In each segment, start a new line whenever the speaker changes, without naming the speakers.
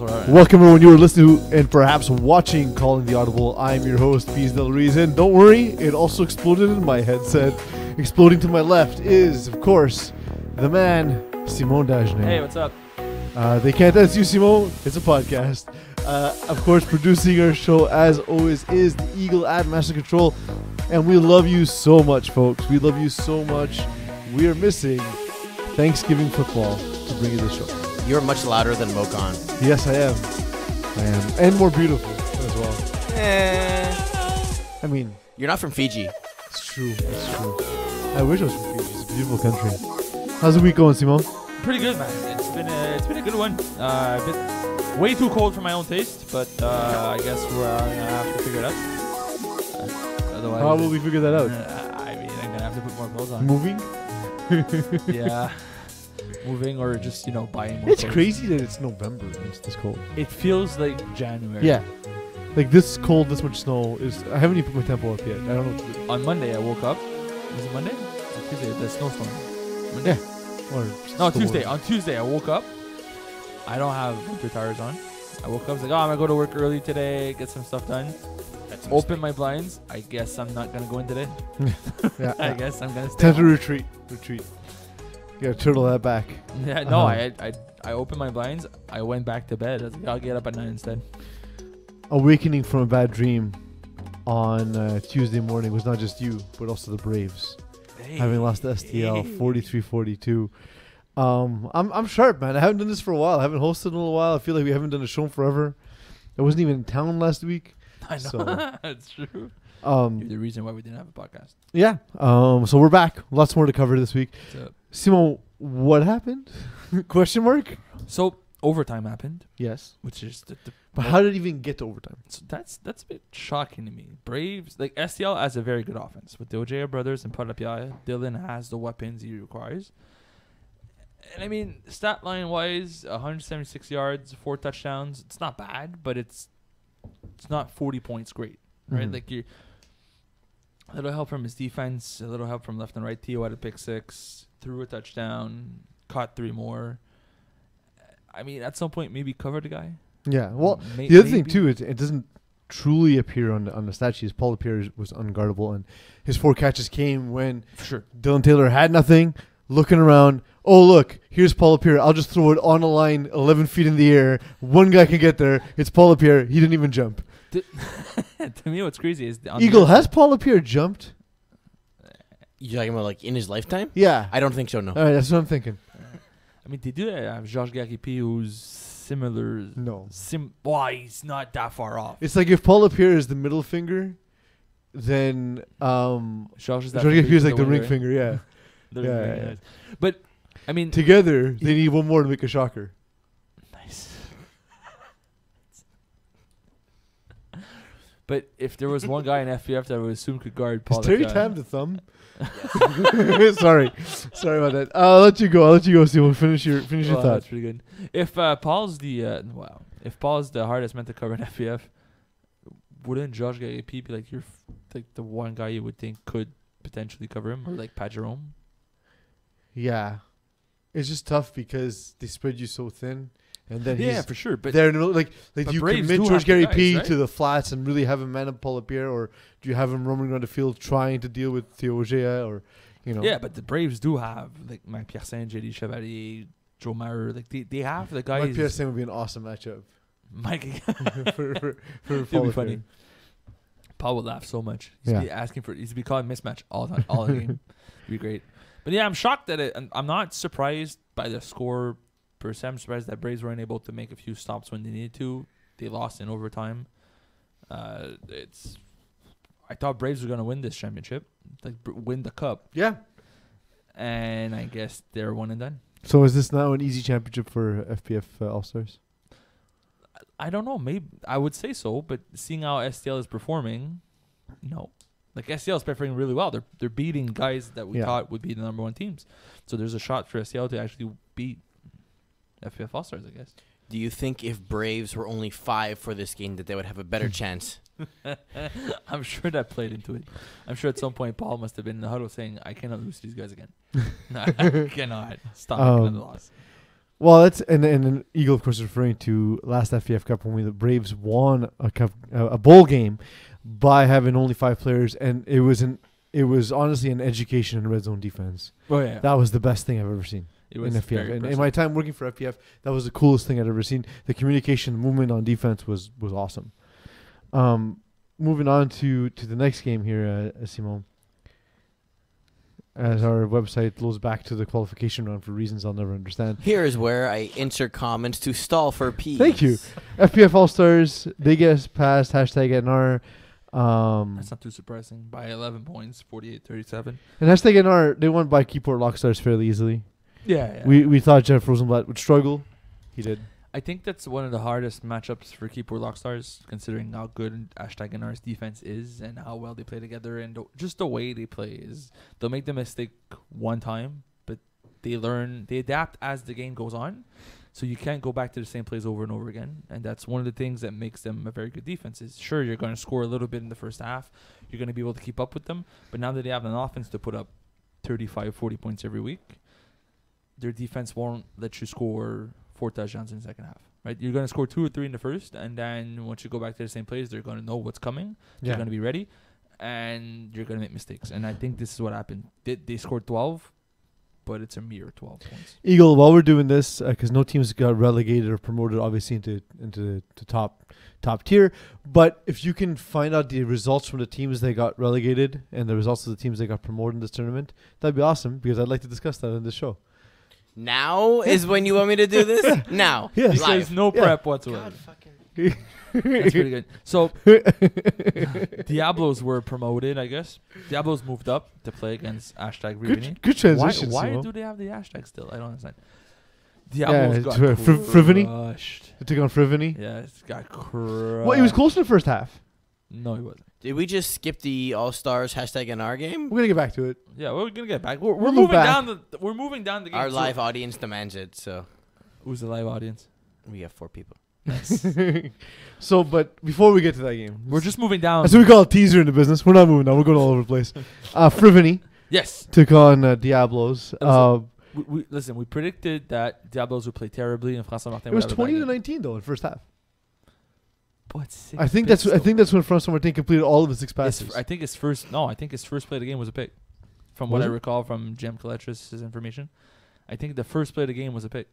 Welcome everyone. You are listening to and perhaps watching Calling the Audible. I'm your host, Peeze, Della, Reeze. And don't worry, it also exploded in my headset. Exploding to my left is, of course, the man, Simon Dagenais.
Hey, what's up?
They can't ask you, Simon. It's a podcast. Of course, producing our show, as always, is the Eagle at Master Control. And we love you so much, folks. We love you so much. We are missing Thanksgiving football to bring you this show.
You're much louder than Mokan.
Yes, I am. I am. And more beautiful as well. I mean,
You're not from Fiji.
it's true. It's true. I wish I was from Fiji. It's a beautiful country. How's the week going, Simon?
Pretty good, man. It's been a good one. A bit way too cold for my own taste, but I guess we're gonna have to figure it out. Otherwise,
How will we figure that out?
I mean, I'm gonna have to put more clothes on.
Moving?
Yeah, moving or just buying more.
It's
clothes.
crazy that it's November and it's this cold.
It feels like January.
Yeah. Like this cold, this much snow is. I haven't even put my tempo up yet. I don't know what to do.
On Monday, I woke up. Was it Monday? Or Tuesday? The snowstorm. Monday?
Or
No,
storm.
Tuesday. On Tuesday, I woke up. I don't have winter tires on. I woke up, I was like, I'm going to go to work early today, get some stuff done. Open my blinds. I guess I'm not going to go in today.
Yeah.
I guess I'm going to stay
Time to
home.
retreat. Retreat. You gotta turtle that back.
Yeah, no, I opened my blinds. I went back to bed. I was like, I'll get up at 9 instead.
Awakening from a bad dream on Tuesday morning was not just you, but also the Braves. Having lost the STL 43-42. I'm sharp, man. I haven't done this for a while. I haven't hosted in a little while. I feel like we haven't done a show in forever. I wasn't even in town last week.
I know.
So,
That's true. You're the reason why we didn't have a podcast.
Yeah. So we're back. Lots more to cover this week.
So,
Simon, what happened? Question mark?
so overtime happened,
Yes.
which is the
But how did it even get to overtime?
so that's a bit shocking to me. Braves, like STL has a very good offense with the Ojea brothers and Palapia. Dylan has the weapons he requires. And I mean, stat line wise, 176 yards, 4 touchdowns. It's not bad, but it's not 40 points great, right?
Mhm.
Like a little help from his defense, a little help from left and right. Tio had a pick 6, threw a touchdown, caught 3 more. I mean, at some point, maybe cover the guy.
Yeah. Well,
May-
the other thing,
maybe.
too, is it doesn't truly appear on the stat sheet. Paul Lapierre was unguardable, and his 4 catches came when
For sure.
Dylan Taylor had nothing, looking around. Oh, look, here's Paul Lapierre. I'll just throw it on a line 11 feet in the air. One guy can get there. It's Paul Lapierre. He didn't even jump.
To me, what's crazy is
Eagle, has Paul Lapierre jumped?
You talking about like in his lifetime?
Yeah.
I don't think so. No.
All right, that's what I'm thinking.
I mean, they do have Georges Garipi, who's similar.
No.
Why he's not that far off.
It's like if Paul Lapierre is the middle finger, then
Georges
Garipi is like the ring finger, yeah.
Yeah. But I mean,
Together, they need one more to make a shocker.
nice. But if there was one guy in FPF that I would assume could guard Paul,
Is Terry
Lapierre-
Tam the thumb? Sorry about that. I'll let you go, Simon. Finish your
Well,
thought.
that's pretty good. If Paul's if Paul's the hardest man to cover in FPF, wouldn't Josh Garipi be like like the one guy you would think could potentially cover him, or like Pat Jerome?
Yeah, it's just tough because they spread you so thin, and then
Yeah,
he's
for sure. But
there. Like
but
you
Braves
commit
do
George
have the
Gary
guys,
P
right?
to the flats and really have him man up Paul Lapierre, or do you have him roaming around the field trying to deal with Theo Ojea, or
yeah, but the Braves do have like Mike Pierre Saint, JD Chevalier, Joe Maurer. Like they have the guys.
Mike Pierre would be an awesome matchup
Mike,
for
it'd
Paul
be funny.
Lapierre.
Paul would laugh so much. He'd
Yeah.
be asking for. He'd be calling mismatch all the game. It'd be great. But yeah, I'm shocked that I'm not surprised by the score per se. I'm surprised that Braves weren't able to make a few stops when they needed to. They lost in overtime. I thought Braves were gonna win this championship, like win the cup,
Yeah.
and I guess they're one and done.
So is this now an easy championship for FPF All Stars?
I don't know. Maybe I would say so, but seeing how STL is performing, no. Like STL is performing really well. They're beating guys that we thought would be the number 1 teams. So there's a shot for STL to actually beat FPF All Stars, I guess.
Do you think if Braves were only 5 for this game that they would have a better chance?
I'm sure that played into it. I'm sure at some point Paul must have been in the huddle saying, "I cannot lose to these guys again. No, I cannot stop making another loss."
Well, that's and Eagle, of course, is referring to last FPF Cup when the Braves won a bowl game by having only 5 players, and it was honestly an education in red zone defense.
Oh yeah,
That was the best thing I've ever seen
it was
in FPF.
very
In
impressive.
my time working for FPF, that was the coolest thing I'd ever seen. The communication, the movement on defense was awesome. Moving on to the next game here, Simon. As our website loads back to the qualification round for reasons I'll never understand.
Here is where I insert comments to stall for Peeze.
Thank you. FPF All Stars, they get past #NR.
That's not too surprising. By 11 points, 48-37.
And #NR, they won by Keyport Lock Stars fairly easily.
Yeah.
We thought Jeff Rosenblatt would struggle. He did.
I think that's one of the hardest matchups for Keyboard Lockstars, considering how good #NR's defense is and how well they play together, and just the way they play is they'll make the mistake one time, but they adapt as the game goes on. So you can't go back to the same plays over and over again, and that's one of the things that makes them a very good defense. Is sure, you're going to score a little bit in the first half, you're going to be able to keep up with them, but now that they have an offense to put up 35, 40 points every week, their defense won't let you score 4 touchdowns in the second half, right? You're going to score 2 or 3 in the first, and then once you go back to the same plays, they're going to know what's coming. They're going to be ready, and you're going to make mistakes. And I think this is what happened. They scored 12, but it's a mere 12 points.
Eagle, while we're doing this, because no teams got relegated or promoted, obviously, into the top tier, but if you can find out the results from the teams that got relegated and the results of the teams that got promoted in this tournament, that'd be awesome, because I'd like to discuss that in this show.
Now is when you want me to do this? Now.
Yes.
Because
Live.
no prep whatsoever.
God fucking.
That's pretty good. So, Diablos were promoted, I guess. Diablos moved up to play against #Rivini.
Good transition.
Why
Simon.
do they have the hashtag still? I don't understand.
Yeah,
Diablos
it's
got
Frivini?
crushed.
They took on Frivini.
Yeah, it's got crushed.
Well, he was close in the first half.
No, he wasn't.
Did we just skip the All Stars #NR game?
We're gonna get back to it.
Yeah, we're gonna get back. We're
We'll
moving
move back.
down the. We're moving down the game.
Our
So-
live audience demands it, so
Who's the live audience?
we have 4 people.
So, but before we get to that game,
We're just moving down.
that's what we call a teaser in the business. We're not moving on. We're going all over the place. Frivini
Yes.
took on Diablos.
Listen, we predicted that Diablos would play terribly and François Martin
It was
would have a bad game.
20-19 though in the first half.
But 6
I think
picks,
that's
though.
when François Martin completed all of his 6
His
passes.
I think his first play of the game was a pick. From
Was
what I
it?
recall from Jem Coletris' information. I think the first play of the game was a pick.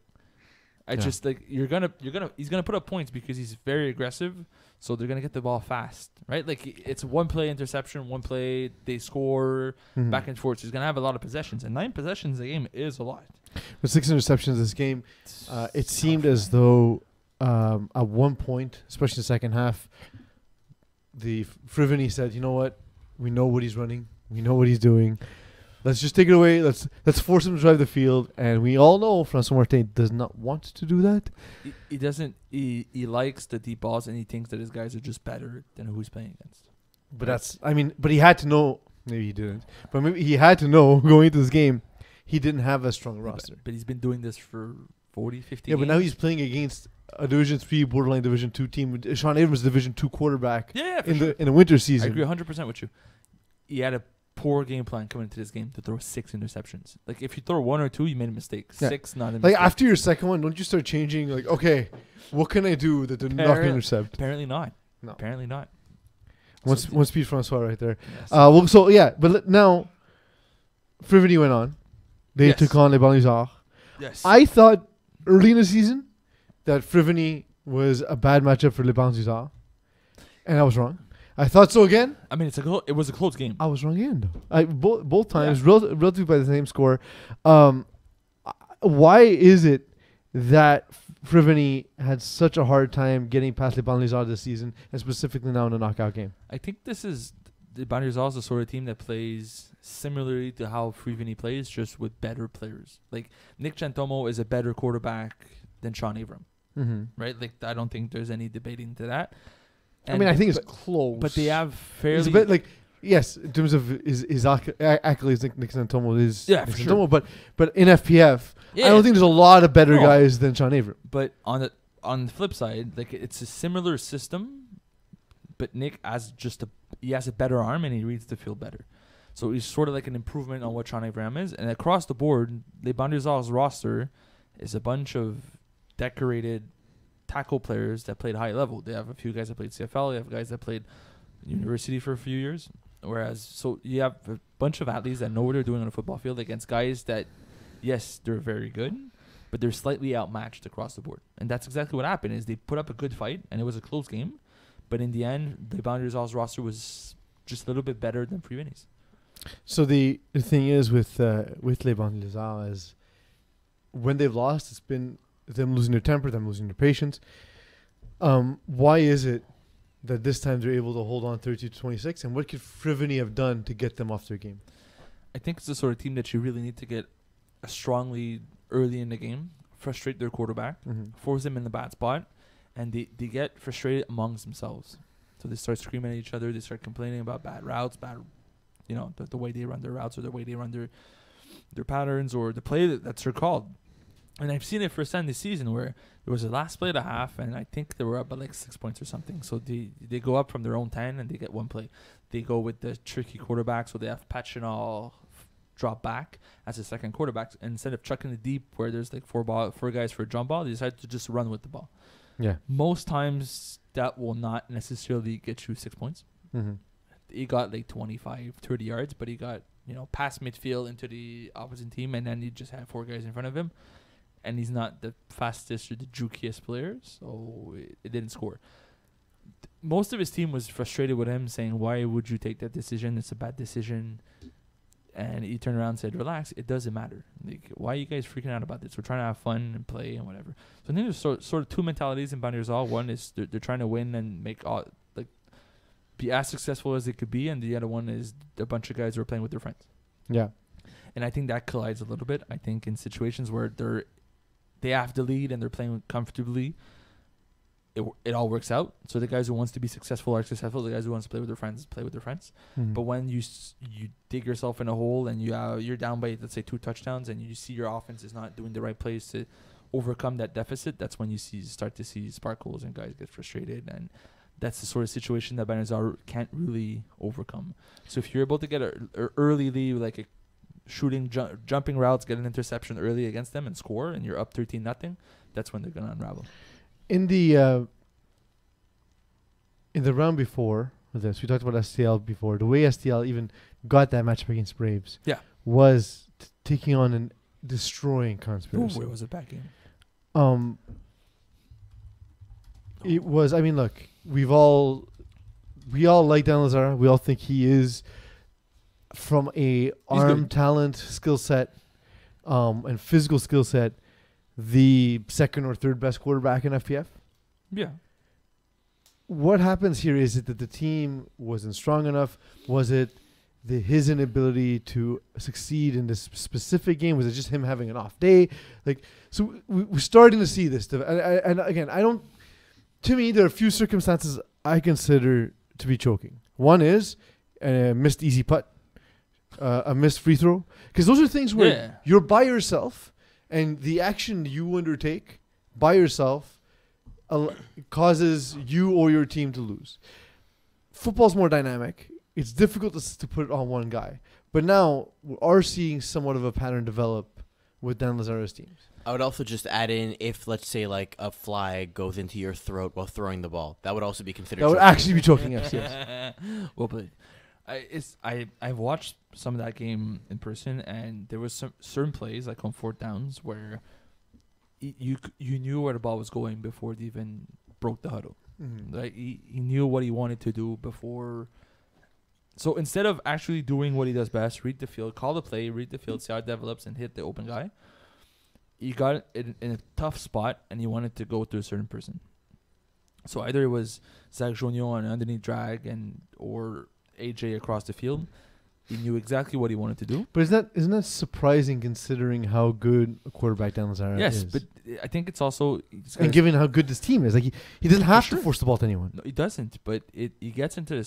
I
Yeah.
just like he's gonna put up points because he's very aggressive, so they're gonna get the ball fast, right? Like it's one play interception, one play they score
Mhm.
back and forth. So he's gonna have a lot of possessions, and 9 possessions a game is a lot.
With 6 interceptions this game, it seemed as though at one point, especially in the second half, the Frivini said, "You know what? We know what he's running. We know what he's doing. Let's just take it away. Let's force him to drive the field." And we all know François Martin does not want to do that.
He doesn't. He likes the deep balls, and he thinks that his guys are just better than who he's playing against.
But but he had to know. Maybe he didn't. But maybe he had to know going into this game, he didn't have a strong roster.
But he's been doing this for 40, 50
Yeah,
games.
but now he's playing against a Division 3, borderline Division 2 team. Sean Abrams, Division 2 quarterback
yeah, for
in
sure.
the winter
I
season.
agree 100% with you. He had a poor game plan coming into this game to throw 6 interceptions. Like if you throw 1 or 2, you made a mistake.
Yeah.
6, not a
Like
mistake.
after your second one, don't you start changing? Like, okay, what can I do that they're not going to intercept?
Apparently not.
No.
Apparently not.
One
So-
speed Francois right there.
Yes.
Well, so yeah, but now Frivini went on. They
Yes.
took on Les Banlieusards.
yes.
I thought early in the season that Frivini was a bad matchup for Les Banlieusards, and I was wrong. I thought so again.
I mean, it was a close game.
I was wrong again. Though. Both times,
Yeah.
relatively by the same score. Why is it that Frivini had such a hard time getting past Les Banlieusards this season, and specifically now in a knockout game?
I think this is the Banlieusards, the sort of team that plays similarly to how Frivini plays, just with better players. Like Nick Chantomo is a better quarterback than Sean Abram,
Mm-hmm.
right? Like I don't think there's any debating to that.
I mean, I think it's close.
but they have
It's
fairly
a bit like, yes, in terms of his accolades, Nick Santomo is
Yeah,
Nick
for
Santomo, but in FPF,
Yeah.
I don't think there's a lot of better
No.
guys than Sean Avram.
But on the flip side, like it's a similar system, but Nick he has a better arm and he reads the field better. So he's sort of like an improvement on what Sean Abraham is. And across the board, Les Banlieusards roster is a bunch of decorated tackle players that played high level. They have a few guys that played CFL. They have guys that played university for a few years. Whereas, so you have a bunch of athletes that know what they're doing on a football field against guys that, yes, they're very good, but they're slightly outmatched across the board. And that's exactly what happened. Is they put up a good fight, and it was a close game. But in the end, the Boundary All's roster was just a little bit better than Free Vinny's.
So the thing is with Les Banlieues is when they've lost, it's been them losing their temper, them losing their patience. Why is it that this time they're able to hold on 32-26? And what could Friveny have done to get them off their game?
I think it's the sort of team that you really need to get a strong lead early in the game, frustrate their quarterback, force them in the bad spot, and they get frustrated amongst themselves. So they start screaming at each other. They start complaining about bad routes, the way they run their routes or the way they run their patterns or the play that's called. And I've seen it firsthand this season where it was the last play of the half, and I think they were up by like 6 points or something. So they go up from their own 10 and they get one play. They go with the tricky quarterback, so they have Pachinal drop back as a second quarterback. And instead of chucking it deep where there's like four guys for a jump ball, they decide to just run with the ball.
Yeah.
Most times that will not necessarily get you 6 points. He got like 25, 30 yards, but he got, past midfield into the opposite team, and then he just had four guys in front of him. And he's not the fastest or the jukiest player, so it didn't score. Most of his team was frustrated with him, saying, why would you take that decision? It's a bad decision. And he turned around and said, relax, it doesn't matter. Like, why are you guys freaking out about this? We're trying to have fun and play and whatever. So I think there's sort of two mentalities in Boundary All. One is they're trying to win and be as successful as they could be, and the other one is a bunch of guys who are playing with their friends.
Yeah.
And I think that collides a little bit. I think in situations where they have the lead and they're playing comfortably, it all works out. So the guys who wants to be successful are successful. The guys who wants to play with their friends play with their friends. But when you dig yourself in a hole and you're down by, let's say, 2 touchdowns, and you see your offense is not doing the right plays to overcome that deficit, that's when you start to see sparkles and guys get frustrated. And that's the sort of situation that Banazar can't really overcome. So if you're able to get an early lead, like a shooting, jumping routes, get an interception early against them and score, and you're up 13-0, that's when they're going to unravel.
In the round before this, we talked about STL before. The way STL even got that matchup against Braves was taking on and destroying Conspiracy.
Ooh, it was a bad game.
It was, I mean, look, we all like Dan Lazara. We all think he is, from a arm talent, skill set, and physical skill set, the second or third best quarterback in FPF.
Yeah.
What happens here? Is it that the team wasn't strong enough? Was it his inability to succeed in this specific game? Was it just him having an off day? So we're starting to see this. And again, to me, there are a few circumstances I consider to be choking. One is a missed easy putt, a missed free throw. Because those are things where you're by yourself, and the action you undertake by yourself causes you or your team to lose. Football's more dynamic. It's difficult to put it on one guy. But now we are seeing somewhat of a pattern develop with Dan Lazara's teams.
I would also just add in, if, let's say, like a fly goes into your throat while throwing the ball, that would also be considered.
That would actually be choking us, yes.
Well played. I've watched some of that game in person, and there was some certain plays, like on 4th downs, where you knew where the ball was going before it even broke the huddle. Like he knew what he wanted to do before. So instead of actually doing what he does best, read the field, call the play, read the field, see how it develops, and hit the open guy, he got it in a tough spot, and he wanted to go to a certain person. So either it was Zach Jonio on an underneath drag or AJ across the field. He knew exactly what he wanted to do.
But isn't that surprising, considering how good a quarterback Dan Lazara is?
Yes, but I think it's also...
And given how good this team is. Like he doesn't have to force the ball to anyone.
No, he doesn't, but he gets into a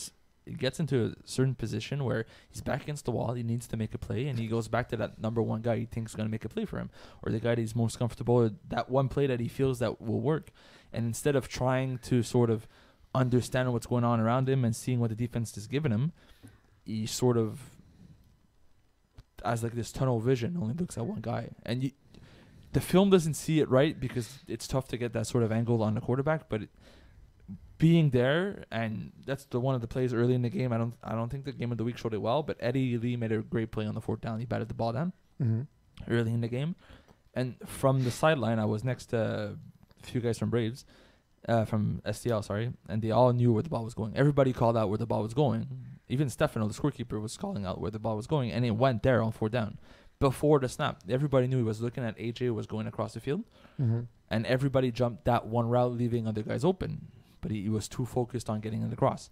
certain position where he's back against the wall. He needs to make a play, and he goes back to that number one guy he thinks is going to make a play for him, or the guy that he's most comfortable with, that one play that he feels that will work. And instead of trying to sort of understand what's going on around him and seeing what the defense is giving him, he sort of, as like this tunnel vision, only looks at one guy. And the film doesn't see it right because it's tough to get that sort of angle on the quarterback. But being there, and that's one of the plays early in the game. I don't think the game of the week showed it well, but Eddie Lee made a great play on the 4th down. He batted the ball down early in the game, and from the sideline, I was next to a few guys from Braves, from STL, sorry, and they all knew where the ball was going. Everybody called out where the ball was going. Even Stefano, the scorekeeper, was calling out where the ball was going, and it went there on 4th down. Before the snap, everybody knew he was looking at AJ was going across the field, and everybody jumped that one route, leaving other guys open. But he was too focused on getting it across.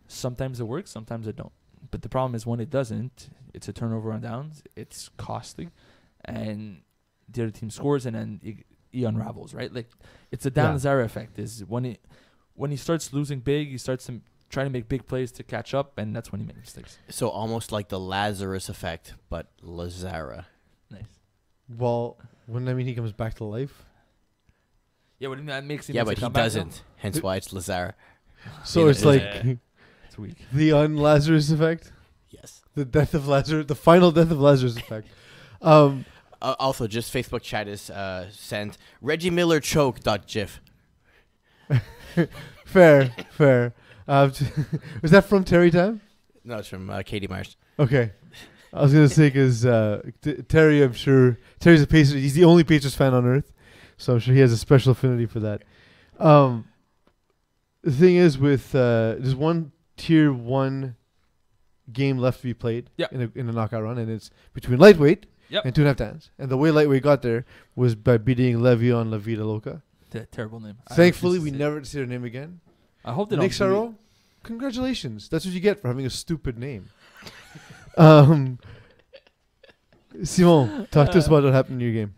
Sometimes it works, sometimes it don't. But the problem is when it doesn't, it's a turnover on downs. It's costly, and the other team scores, and then he unravels. Right, like it's a Dan Lazara effect. Is when he starts losing big, he starts trying to make big plays to catch up, and that's when he makes mistakes.
So almost like the Lazarus effect, but Lazara.
Nice.
Well, wouldn't that mean he comes back to life?
Yeah, but that makes him.
Yeah, but he doesn't. Hence why it's Lazara.
So it's like
it's weak.
The un-Lazarus effect?
Yes.
The death of Lazarus, the final death of Lazarus effect.
Also, just Facebook chat is sent Reggie Miller choke.gif.
Fair. Was that from Terry time?
No, it's from Katie Myers.
Okay. I was going to say because Terry, I'm sure, Terry's a Pacers. He's the only Pacers fan on earth. So I'm sure he has a special affinity for that. The thing is with there's one tier 1 game left to be played in a knockout run, and it's between lightweight and 2.5 downs. And the way lightweight got there was by beating Le'Veon La Vida Loca.
Terrible name.
Thankfully, we never see their name again.
I hope they
Nick
don't.
Saro, congratulations. That's what you get for having a stupid name. Simon, talk to us about what happened in your game.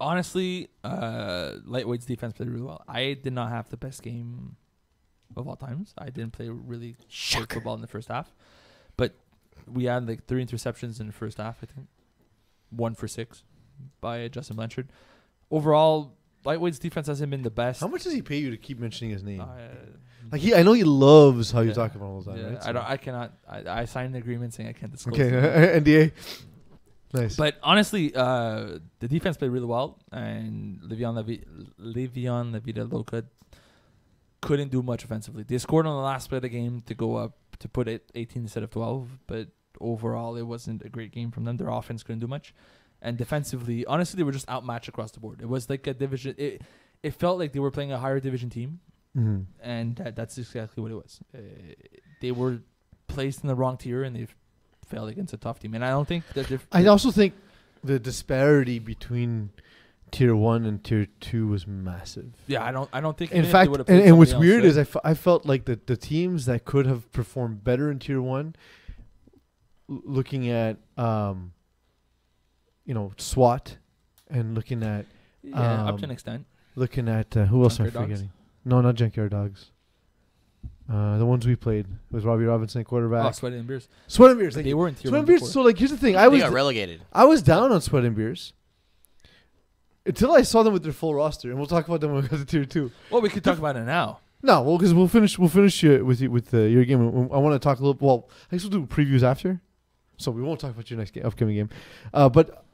Honestly, Lightweight's defense played really well. I did not have the best game of all times. I didn't play really good football in the first half. But we had like 3 interceptions in the first half, I think. 1 for 6 by Justin Blanchard. Overall, Lightweight's defense hasn't been the best.
How much does he pay you to keep mentioning his name?
Like
I know he loves how you talk about all the time.
Yeah,
right?
I cannot. I signed an agreement saying I can't disclose.
Okay, NDA. Nice.
But honestly, the defense played really well, and Le'Veon La Vida Loca couldn't do much offensively. They scored on the last play of the game to go up to put it 18 instead of 12, but overall it wasn't a great game from them. Their offense couldn't do much, and defensively, honestly, they were just outmatched across the board. It was like a division. It felt like they were playing a higher division team, and that's exactly what it was. They were placed in the wrong tier, and they failed against a tough team. And I don't think that
I also think the disparity between tier 1 and tier 2 was massive.
Yeah, I don't think.
In fact, and what's weird is I felt like the teams that could have performed better in tier 1, looking at SWAT, and looking at
up to an extent.
Looking at who else am I
Junkyard Dogs?
forgetting? No, not Junkyard Dogs. The ones we played was Robbie Robinson, quarterback.
Oh, Sweat and Beers.
Sweat and Beers.
They were in tier
Sweat
1
and Beers.
before.
So here's the thing.
They got relegated.
I was down on Sweat and Beers until I saw them with their full roster, and we'll talk about them when we get to tier 2.
Well, we could talk about it now.
No, well, because we'll finish with your game. I want to talk a little. Well, I guess we'll do previews after, so we won't talk about your next upcoming game. But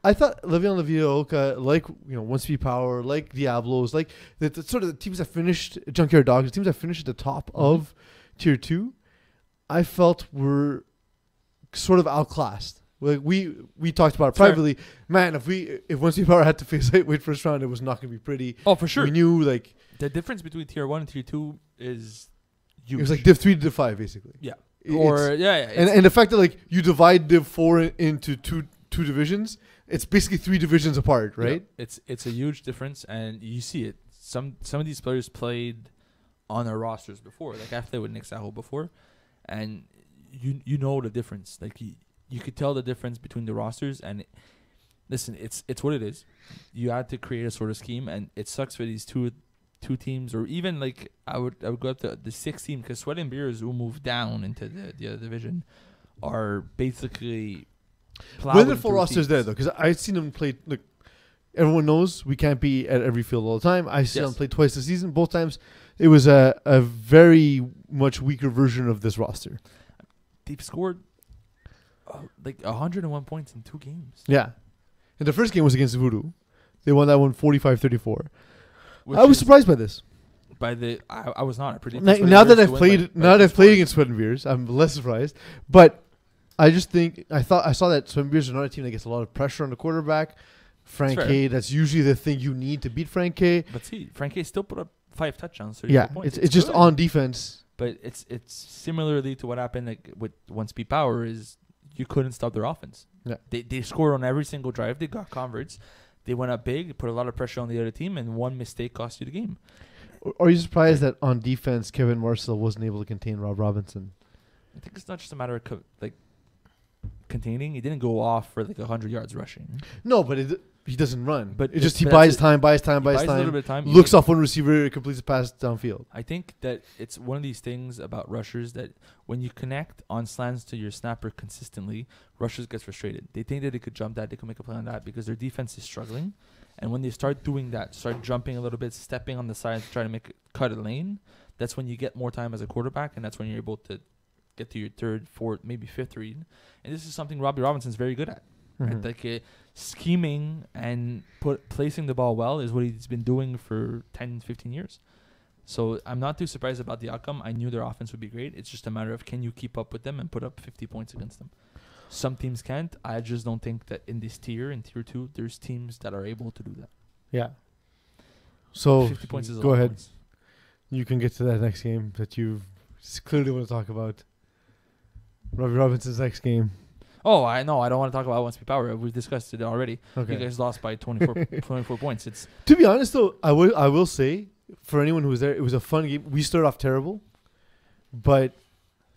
I thought Le'Veon La Vida Loca, like One Speed Power, like Diablos, like the sort of the teams that finished Junkyard Dogs, the teams that finished at the top of tier 2, I felt were sort of outclassed. Like we talked about it privately. Man, if One Speed Power had to face Lightweight first round, it was not going to be pretty.
Oh, for sure.
We knew like
the difference between tier 1 and tier 2 is huge.
It was like Div 3 to Div 5, basically.
Yeah.
And the fact that like you divide Div 4 into two divisions, it's basically 3 divisions apart, right?
Yeah, it's a huge difference, and you see it. Some of these players played on our rosters before. Like I played with Nick Saho before, and you know the difference. Like you could tell the difference between the rosters. And listen, it's what it is. You had to create a sort of scheme, and it sucks for these two teams, or even like I would go up to the 6th team, because Sweat and Beers, who moved down into the other division, are basically
when the full roster's there though, because I've seen them play. Look, everyone knows we can't be at every field all the time. I see them play twice this season. Both times it was a very much weaker version of this roster.
They've scored like 101 points in 2 games.
Yeah, and the first game was against Voodoo. They won that one 45-34.
Which
I was
is
surprised by this.
I was not. I predicted
Now that
Sweaty
I've
Bears to
played,
win
now that I've
two
played
scores.
against Sweat and Beers, I'm less surprised. But I just think I saw that Sweat and Beers are not a team that gets a lot of pressure on the quarterback. Frank
Fair.
K, that's usually the thing you need to beat Frank K.
But see, Frankie still put up 5 touchdowns, 34
Yeah,
points.
it's just
good.
on defense.
But it's similarly to what happened with One Speed Power is you couldn't stop their offense.
Yeah.
They scored on every single drive. They got converts. They went up big, put a lot of pressure on the other team, and one mistake cost you the game.
Are you surprised that on defense, Kevin Marcel wasn't able to contain Rob Robinson?
I think it's not just a matter of containing. He didn't go off for 100 yards rushing.
No, but he doesn't run.
But
He
but
buys
that's it.
time, buys
He buys a little
time.
bit of time.
Looks off one receiver, completes a pass downfield.
I think that it's one of these things about rushers that when you connect on slants to your snapper consistently, rushers get frustrated. They think that they could jump that, they could make a play on that because their defense is struggling. And when they start doing that, start jumping a little bit, stepping on the side to try to cut a lane, that's when you get more time as a quarterback, and that's when you're able to get to your third, fourth, maybe fifth read. And this is something Robbie Robinson's very good at.
Mhm.
Right? Scheming and placing the ball well is what he's been doing for 10, 15 years. So I'm not too surprised about the outcome. I knew their offense would be great. It's just a matter of can you keep up with them and put up 50 points against them. Some teams can't. I just don't think that in this tier, in tier 2, there's teams that are able to do that.
Yeah. So
50 points is a
go
lot of
ahead.
points.
You can get to that next game that you clearly want to talk about. Robbie Robinson's next game.
Oh, I know. I don't want to talk about One Speed Power. We've discussed it already.
Okay.
You guys lost by 24 points. It's
To be honest, though, I will say for anyone who was there, it was a fun game. We started off terrible, but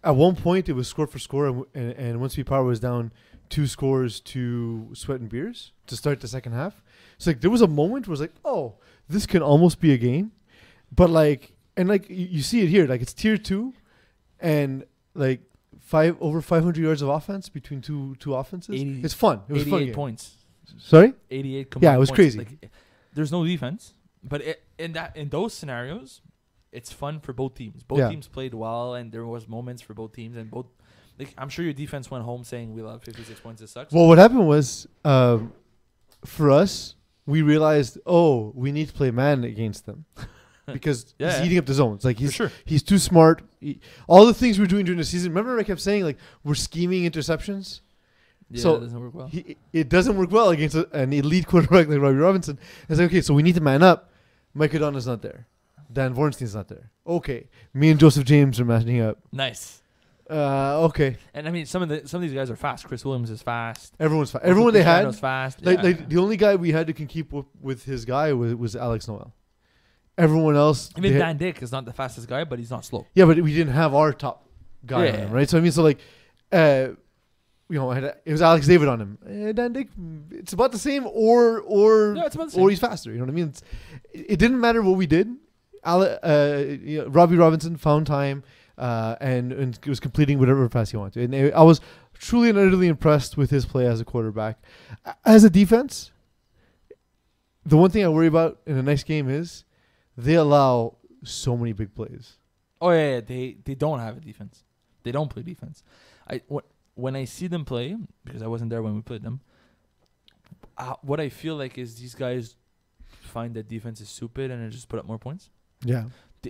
at one point it was score for score, and One Speed Power was down 2 scores to Sweat and Beers to start the second half. So there was a moment where it was like, oh, this can almost be a game, but you see it here, it's tier 2, and over 500 yards of offense between two offenses.
80
it's fun. It was a fun
88
game.
points.
Sorry?
88 combined
Yeah, it was
points.
crazy.
There's no defense, but in those scenarios, it's fun for both teams. Both
Yeah.
teams played well, and there was moments for both teams, and both. I'm sure your defense went home saying we love 56 points. It sucks.
Well, what happened was, for us, we realized, we need to play man against them because
Yeah.
he's eating up the zones.
sure.
He's too smart. All the things we're doing during the season. Remember, I kept saying we're scheming interceptions.
Yeah,
so
it doesn't work well.
It doesn't work well against an elite quarterback like Robbie Robinson. It's okay, so we need to man up. Mike O'Donnell's not there. Dan Vornstein's not there. Okay, me and Joseph James are matching up.
Nice.
Okay.
And I mean, some of these guys are fast. Chris Williams is fast.
Everyone's fast. Everyone they had.
Cristiano's fast.
The only guy we had to can keep with his guy was Alex Noel. Everyone else.
Even Dan Dick is not the fastest guy, but he's not slow.
Yeah, but we didn't have our top guy on him, right? So I mean, it was Alex David on him. Dan Dick, it's about the same, or
it's about the same.
or he's faster. You know what I mean? It didn't matter what we did. Robbie Robinson found time and was completing whatever pass he wanted. And I was truly and utterly impressed with his play as a quarterback. As a defense, the one thing I worry about in a nice game is they allow so many big plays.
Oh yeah. They don't have a defense. They don't play defense. When I see them play, because I wasn't there when we played them, what I feel like is these guys find that defense is stupid and then just put up more points.
Yeah.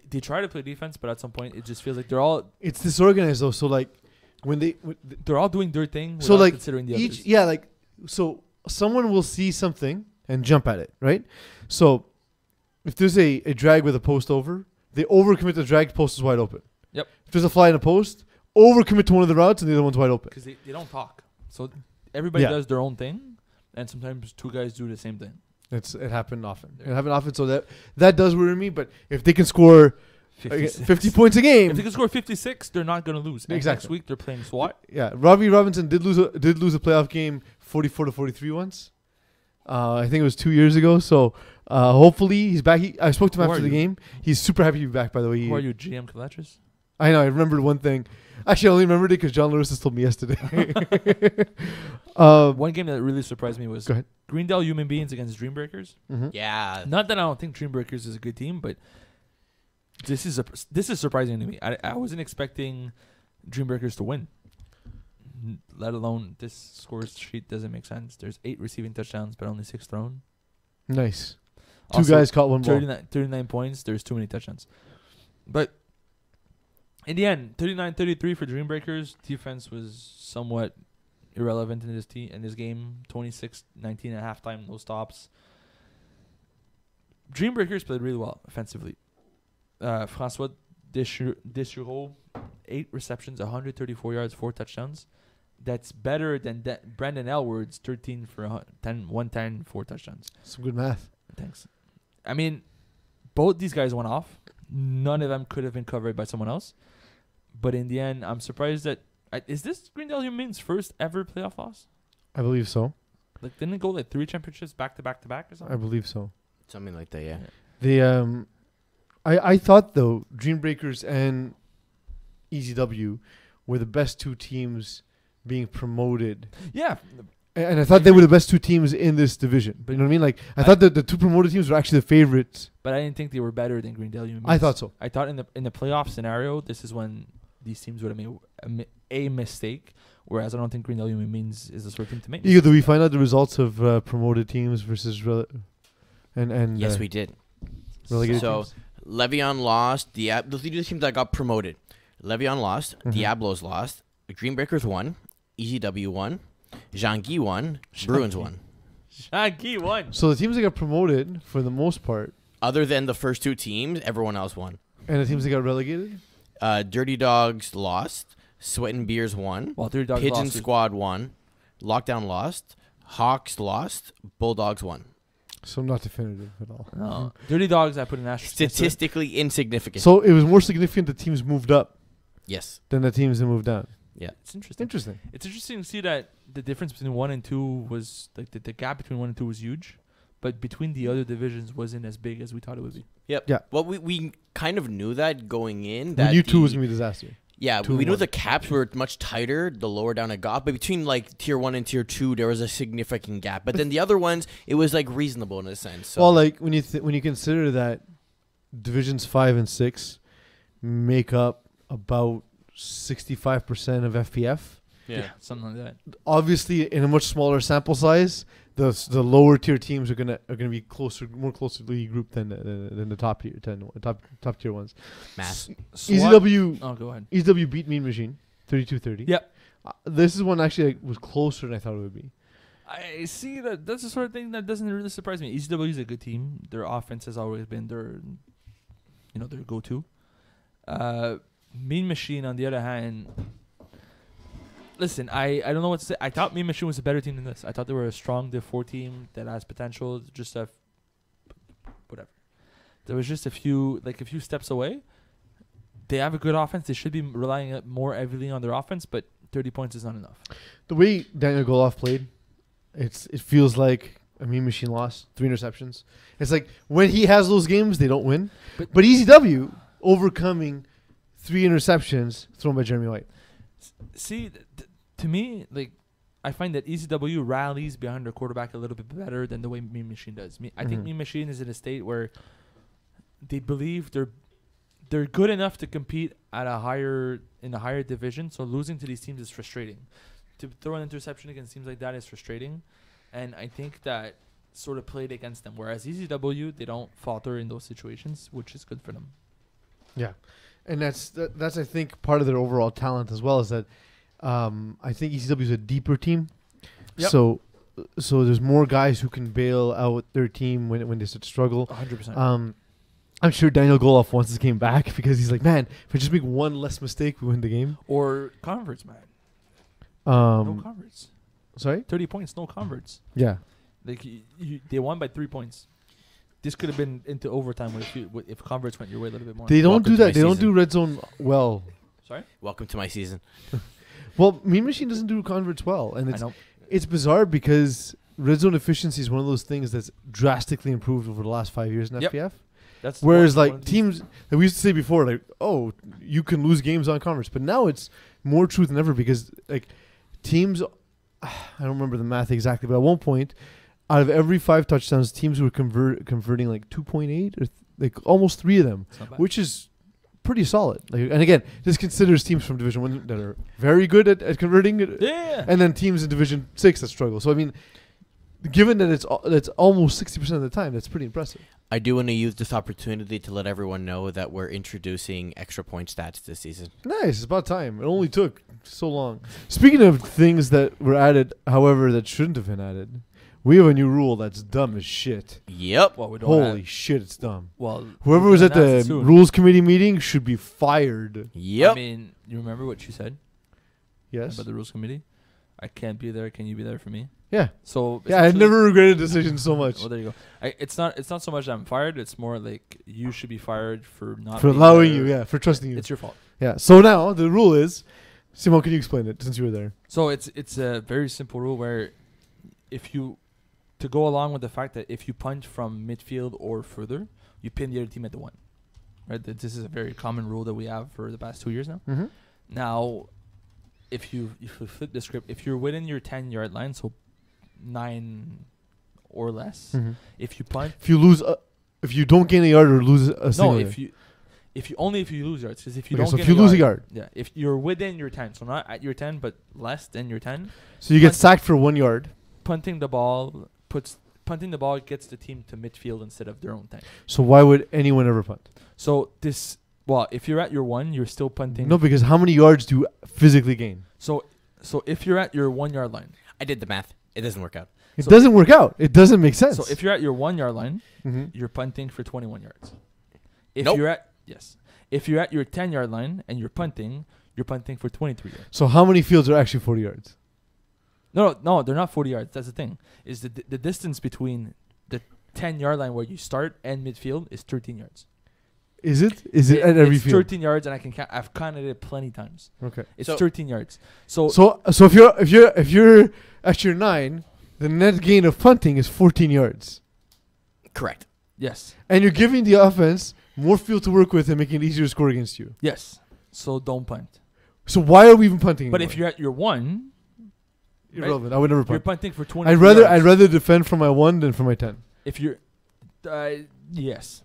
They try to play defense, but at some point it just feels like
It's disorganized though. So
they're all doing their thing
so
without considering the others.
So someone will see something and jump at it, right? So if there's a drag with a post over, they overcommit the drag, post is wide open.
Yep.
If there's a fly in a post, overcommit to one of the routes and the other one's wide open.
Because they don't talk. So everybody
Yeah.
does their own thing, and sometimes two guys do the same thing.
It happened often. So that does worry me. But if they can score 50 points a game,
If they can score 56, they're not going to lose. And
Exactly.
Next week they're playing SWAT.
yeah, Robbie Robinson did lose a playoff game 44-43 once. I think it was 2 years ago. So hopefully he's back. I spoke to him
Who
after
are
the
you?
game. He's super happy to be back. By the way,
Who are you, GM Calatris?
I know. I remembered one thing. Actually, I only remembered it because John Lewis has told me yesterday.
One game that really surprised me was
Go ahead.
Greendale Human Beings against Dreambreakers.
Mm-hmm.
Yeah.
Not that I don't think Dreambreakers is a good team, but this is surprising to me. I wasn't expecting Dreambreakers to win. Let alone this score sheet doesn't make sense. There's 8 receiving touchdowns, but only 6 thrown.
Nice. Two
Also,
guys caught one ball.
39 points. There's too many touchdowns. But in the end, 39-33 for Dream Breakers. Defense was somewhat irrelevant in this game. 26-19 at halftime. No stops. Dream Breakers played really well offensively. François Deschuraux, 8 receptions, 134 yards, 4 touchdowns. That's better than Brandon Elward's 13 for 110, 4 touchdowns.
Some good math.
Thanks. I mean, both these guys went off. None of them could have been covered by someone else. But in the end, I'm surprised that... is this Greendale Humane's first ever playoff loss?
I believe so.
Like, didn't it go like 3 championships back to back to back or something?
I believe so.
Something like that, yeah.
The I thought though Dream Breakers and EZW were the best 2 teams being promoted.
Yeah.
And I thought they were the best 2 teams in this division. You know what I mean? Like I thought that the 2 promoted teams were actually the favorites.
But I didn't think they were better than Greendale Humane.
I thought so.
I thought in the playoff scenario, this is when these teams would have made a mistake. Whereas I don't think Greendale Humane is the sort of team to make.
Do we find out the results of promoted teams versus and
Yes, we did.
Relegated
So
teams?
Levion lost. Those are the teams that got promoted. Levion lost. Diablos lost. Green Breakers won. EZW won. Jean-Guy won. Bruins won.
Shaggy won.
So the teams that got promoted, for the most part,
Other than the first 2 teams, everyone else won.
and the teams that got relegated,
Dirty Dogs lost. Sweat and Beers won.
Well, 30 dogs
Pigeon
lost.
Squad won. Lockdown lost. Hawks lost. Bulldogs won.
so not definitive at all.
No. Dirty Dogs, I put an asterisk. next to it.
Statistically insignificant.
So it was more significant the teams moved up
Yes.
than the teams that moved down.
It's interesting.
Interesting.
It's interesting to see that the difference between 1 and 2 was like the gap between 1 and 2 was huge, but between the other divisions wasn't as big as we thought it would be.
Yep.
Yeah.
Well, we kind of knew that going in.
We
That
knew 2 was
the-
going to be a disaster.
Yeah,
2
we
and
knew
1.
the caps were much tighter the lower down it got, but between like tier 1 and tier 2, there was a significant gap. But then the other ones, it was like reasonable in a sense. So.
Well, like when you consider that divisions 5 and 6 make up about 65% of FPF.
yeah.
Something like that.
Obviously, in a much smaller sample size, the lower tier teams are gonna be more closely grouped than the top tier top tier ones.
Math.
EZW
Oh, go ahead.
EZW beat Mean Machine 32-30.
Yep.
This is one actually was closer than I thought it would be.
I see that. That's the sort of thing that doesn't really surprise me. ECW is a good team. Their offense has always been their go-to. Mean Machine, on the other hand, listen, I don't know what to say. I thought Mean Machine was a better team than this. I thought they were a strong Div 4 team that has potential. Just whatever. There was just a few steps away. They have a good offense. They should be relying more heavily on their offense, but 30 points is not enough.
The way Daniel Goloff played, it feels like a Mean Machine lost 3 interceptions. It's like when he has those games, they don't win. But EZW overcoming 3 interceptions thrown by Jeremy White.
See, to me, like, I find that ECW rallies behind their quarterback a little bit better than the way Mean Machine does. I think Mean Machine is in a state where they believe they're good enough to compete at a higher division. So losing to these teams is frustrating. To throw an interception against teams like that is frustrating, and I think that sort of played against them. Whereas ECW, they don't falter in those situations, which is good for them.
Yeah, and that's I think part of their overall talent as well is that I think ECW is a deeper team.
Yep.
So there's more guys who can bail out their team when they start to struggle.
100%.
I'm sure Daniel Goloff wants this game back because he's like, man, if I just make one less mistake, we win the game.
Or converts, man. No converts.
Sorry?
30 points, no converts.
Yeah.
Like they won by 3 points. This could have been into overtime if converts went your way a little bit more.
They don't
Welcome
do
to
that.
my
They don't
season.
do red zone well.
Sorry?
Welcome to my season.
Well, Mean Machine doesn't do converts well, and
I know.
it's bizarre because red zone efficiency is one of those things that's drastically improved over the last 5 years in
Yep.
FPF.
That's
Whereas
one
like
of these-
teams that we used to say before, like, oh, you can lose games on converts, but now it's more true than ever because like teams, I don't remember the math exactly, but at one point, out of every 5 touchdowns, teams were converting like 2.8 or like almost 3 of them,
It's not bad.
which is pretty solid. Like, and again, this considers teams from Division 1 that are very good at converting,
yeah.
and then teams in Division 6 that struggle. So I mean, given that it's almost 60% of the time, that's pretty impressive.
I do want to use this opportunity to let everyone know that we're introducing extra point stats this season.
Nice. It's about time. It only took so long. Speaking of things that were added, however, that shouldn't have been added, we have a new rule that's dumb as shit.
Yep.
Well, we don't
Holy shit, it's dumb.
Well,
Whoever
we
was
can
at the
announce it soon.
rules committee meeting should be fired.
Yep.
I mean, you remember what you said
Yes.
about the rules committee? I can't be there. Can you be there for me?
Yeah.
So
Yeah, I've
essentially-
never regretted a decision so much.
Well, there you go. It's not so much that I'm fired. It's more like you should be fired for not
For
being
allowing
there.
you, yeah, for trusting you.
It's your fault.
Yeah. So now the rule is, Simon, can you explain it since you were there?
So it's a very simple rule where if you to go along with the fact that if you punt from midfield or further, you pin the other team at the one. Right? This is a very common rule that we have for the past 2 years now.
Mm-hmm.
Now, if you flip the script, if you're within your 10-yard line, so 9 or less,
Mm-hmm.
if you punt,
If you lose, if you don't gain a yard or lose a single
no,
yard.
if you lose yards, because if you
Okay,
don't
so
get
if you lose a yard,
yeah, if you're within your 10, so not at your 10, but less than your 10,
so you get
punt-
sacked for 1 yard.
punting the ball gets the team to midfield instead of their own 10.
So why would anyone ever punt?
So if you're at your 1, you're still punting.
No, because how many yards do you physically gain?
So if you're at your 1 yard line,
I did the math. It doesn't work out.
It
So-
doesn't work out. It doesn't make sense.
so if you're at your 1 yard line,
mm-hmm.
you're punting for 21 yards. If
Nope.
if you're at your 10 yard line and you're punting for 23 yards.
So how many fields are actually 40 yards?
No, they're not 40 yards. That's the thing. Is the distance between the 10 yard line where you start and midfield is 13 yards.
Is it? Is it at every
it's
field?
13 yards, and I've counted it plenty times.
Okay.
It's
So-
13 yards. So
So if you're at your 9, the net gain of punting is 14 yards,
Correct.
yes,
and you're giving the offense more field to work with and making it easier to score against you.
yes. So don't punt.
So why are we even punting?
But
anymore?
if you're at your 1,
irrelevant, I would never
you're
punt.
punting for 20.
I'd rather defend from my 1 than from my 10.
If you're, yes.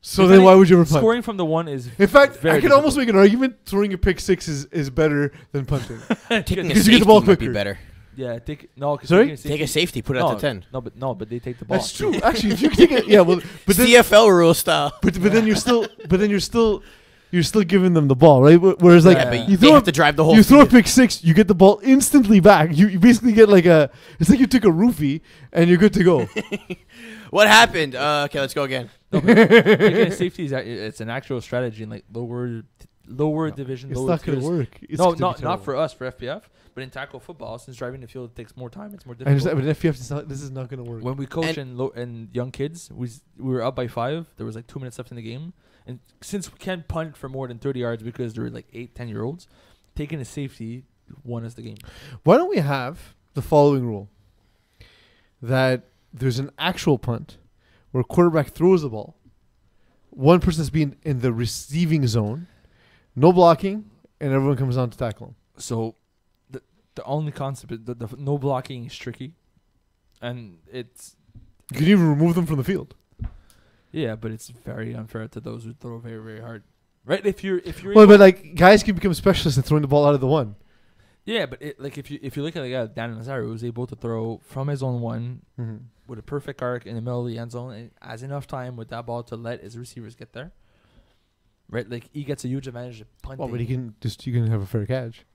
So then why would you ever punt?
Scoring from the 1 is
In fact,
very
I could almost make an argument throwing a pick 6 is better than punting.
Taking a
Because you
safety
get the ball
might be
quicker.
better.
yeah. Take no. 'Cause
Sorry?
Take a safety, put it at the 10.
But they take the ball.
That's true. Actually, if you take it, yeah. Well, but then,
CFL rule style.
but then you're still giving them the ball, right? Whereas like
Yeah,
Yeah, but
you
they
throw
have to drive the whole
you throw a
field.
pick 6, you get the ball instantly back. You basically get like it's like you took a roofie and you're good to go.
What happened? Okay, let's go again.
No, but taking a safety it's an actual strategy in like lower division.
It's
lower
not gonna
tiers.
work. It's
No,
gonna be
not
terrible.
for us for FPF, but in tackle football, since driving the field takes more time, it's more
I understand,
difficult.
but FPF this is not gonna work.
When we coach and young kids, we were up by 5. There was like 2 minutes left in the game, and since we can't punt for more than 30 yards because they're like 8-10-year-olds, taking a safety won us the game.
Why don't we have the following rule? That there's an actual punt where quarterback throws the ball. One person's being in the receiving zone, no blocking, and everyone comes on to tackle him.
So the only concept is the no blocking is tricky, and it's
You can even remove them from the field.
yeah, but it's very unfair to those who throw very very hard, right? If you're
Well,
able-
but like guys can become specialists in throwing the ball out of the 1.
yeah, but like if you look at the guy Dagenais who was able to throw from his own 1
Mm-hmm.
with a perfect arc in the middle of the end zone and has enough time with that ball to let his receivers get there. Right, like he gets a huge advantage at punting.
Well, but you can have a fair catch.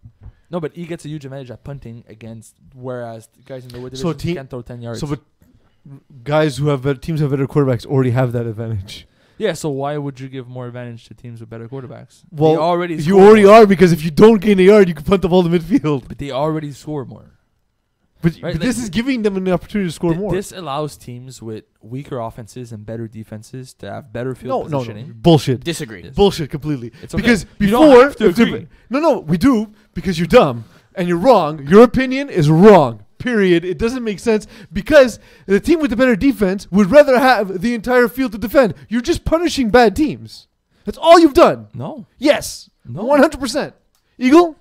No, but he gets a huge advantage at punting against, whereas the guys in the wood
So
division can't throw 10 yards.
So, but guys who have teams have better quarterbacks already have that advantage.
yeah, so why would you give more advantage to teams with better quarterbacks?
Well,
they already
you
score
already
more,
are, because if you don't gain a yard, you can punt the ball to midfield.
but they already score more.
But,
Right,
but this
like-
is giving them an opportunity to score more.
This allows teams with weaker offenses and better defenses to have better field
No,
positioning.
bullshit.
Disagree.
Yes.
Bullshit completely.
It's okay.
Because
You don't
before,
have to agree.
no, we do, because you're dumb and you're wrong. Your opinion is wrong. Period. It doesn't make sense, because the team with the better defense would rather have the entire field to defend. You're just punishing bad teams. That's all you've done.
No,
Yes,
no.
100%. Eagle,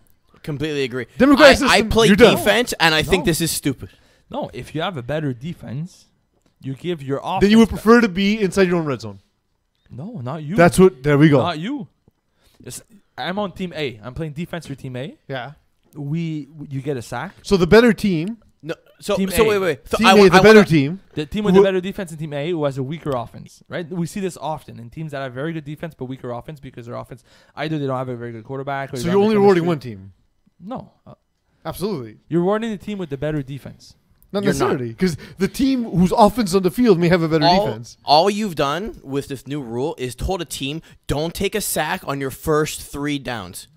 Completely agree.
Democratic
I
system,
play
you're done.
defense, and I think
No.
this is stupid.
No, if you have a better defense, you give your offense.
Then you would prefer to be inside your own red zone.
No, not you.
That's what. There we go.
Not you. I'm on team A. I'm playing defense for team A.
Yeah.
You get a sack.
So the better team.
No, So
Team
so
A.
wait. So
Team
I
A,
wa-
the
I
better
wanna-
team.
The team with the better defense and Team A who has a weaker offense, right? We see this often in teams that have very good defense but weaker offense because their offense either they don't have a very good quarterback or
So
they
you're
don't
only
have
rewarding
chemistry.
one team.
No,
Absolutely.
you're rewarding the team with the better defense.
Not
You're not.
necessarily, because the team whose offense on the field may have a better defense.
All you've done with this new rule is told a team, don't take a sack on your first 3 downs,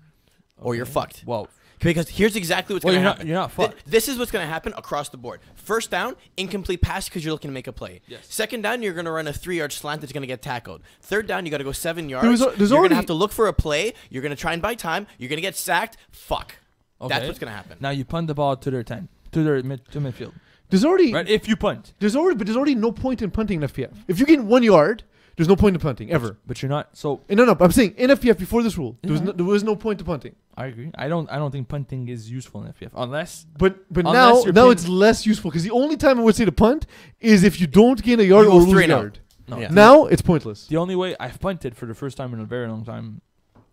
or you're
Okay.
fucked.
Well,
Because here's exactly what's
Well,
going to
you're not-
happen.
you're not fucked.
This is what's going to happen across the board. First down, incomplete pass because you're looking to make a play.
Yes.
Second down, you're going to run a 3-yard slant that's going to get tackled. Third down, you got to go 7 yards.
There's
you're going
already-
to have to look for a play. You're going to try and buy time. You're going to get sacked. Fuck.
okay.
That's what's going to happen.
Now you punt the ball to their 10, to their midfield,
There's already
right? If you punt,
there's already no point in punting in FPF. If you gain 1 yard, there's no point in punting ever.
but you're not. So
No, I'm saying in FPF before this rule,
Yeah.
there was no point to punting.
I agree. I don't think punting is useful in FPF unless
But
Unless you're
now
pin-
it's less useful because the only time I would say to punt is if you don't gain a yard
You
or
go
lose
3
a
and out.
yard.
no.
Yeah.
Now it's pointless.
The only way I've punted for the first time in a very long time,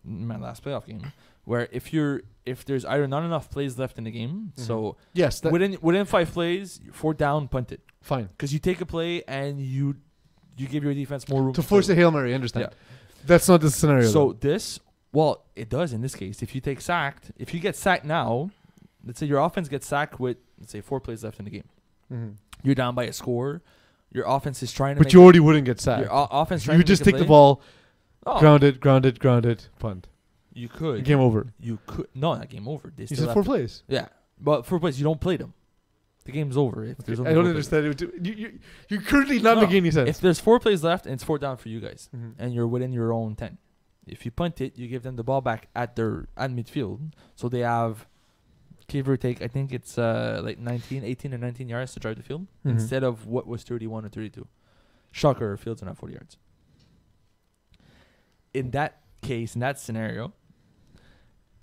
in my last playoff game, where if there's either not enough plays left in the game, so
Yes, that,
within 5 plays, 4 down, punt it,
fine.
because you take a play and you give your defense more room
To force
play.
a Hail Mary, I understand.
Yeah.
That's not the scenario.
So
though.
this, well, it does in this case. If you get sacked now, let's say your offense gets sacked with, let's say 4 plays left in the game,
Mhm.
you're down by a score. Your offense is trying to.
But
make
you already wouldn't get sacked.
your offense trying
You
to
just
make a
take the
play.
ball,
Oh,
grounded, punt.
you could.
Game over.
You could. No, not game over. They
You
still
said
have
4
to-
plays.
Yeah, but 4 plays, you don't play them. The game's over. If there's only
I don't
4 plays.
understand. You're currently not
No,
making any sense.
If there's 4 plays left and it's 4 down for you guys,
Mhm.
and you're within your own 10, if you punt it, you give them the ball back at midfield, so they have, give or take, I think it's like 18 or 19 yards to drive the field
Mhm.
instead of what was 31 or 32. Shocker, fields are not 40 yards. In that case, in that scenario,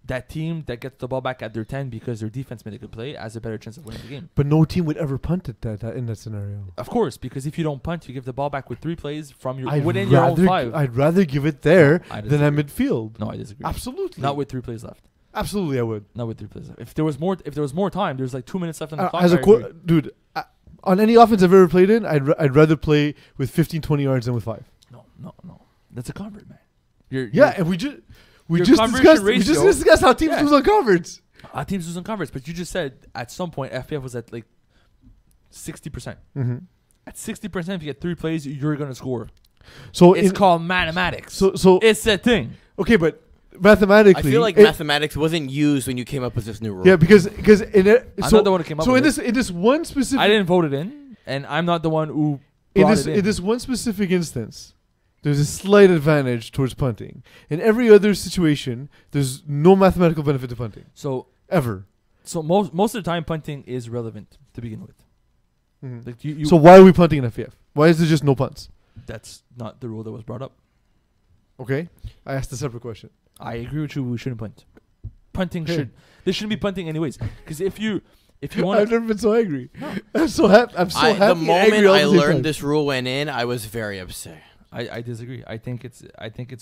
that team that gets the ball back at their 10 because their defense made a good play has a better chance of winning the game.
But no team would ever punt it that in that scenario.
Of course, because if you don't punt, you give the ball back with 3 plays from your
I'd
within your own
rather
5.
I'd rather give it there
I
than at
disagree.
midfield.
No, I disagree.
Absolutely.
Not with 3 plays left.
Absolutely, I would.
Not with 3 plays left. If there was more time, there's like 2 minutes left on the clock.
As
I
a
agree.
dude, on any offense I've ever played in, I'd rather play with 15, 20 yards than with 5.
No. That's a convert, man.
Yeah, and we
your
just
conversion
discussed
ratio-
discussed how teams
Yeah.
lose on converts.
Teams lose on converts, but you just said at some point FPF was at like 60%.
Mm-hmm.
At 60%, if you get 3 plays, you're gonna score.
So
It's called mathematics.
so
It's a thing.
okay, but mathematically,
I feel like mathematics wasn't used when you came up with this new rule.
yeah, because in it,
I'm
so
not the one who came up
so
with
in this one specific
I didn't vote it in, and I'm not the one who
in
brought
this
it in.
in this one specific instance, there's a slight advantage towards punting. In every other situation, there's no mathematical benefit to punting
So
ever.
most of the time, punting is relevant to begin with.
Mhm.
Like you
So why are we punting in FPF? Why is there just no punts?
that's not the rule that was brought up.
Okay, I asked a separate question.
I agree with you. We shouldn't punt. Punting
Okay.
they shouldn't be punting anyways. Because if you want
I've never been so angry. I'm so happy. I'm so happy.
The
and
moment
angry all
I
at the same
learned
time.
this rule went in, I was very upset.
I disagree. I think it's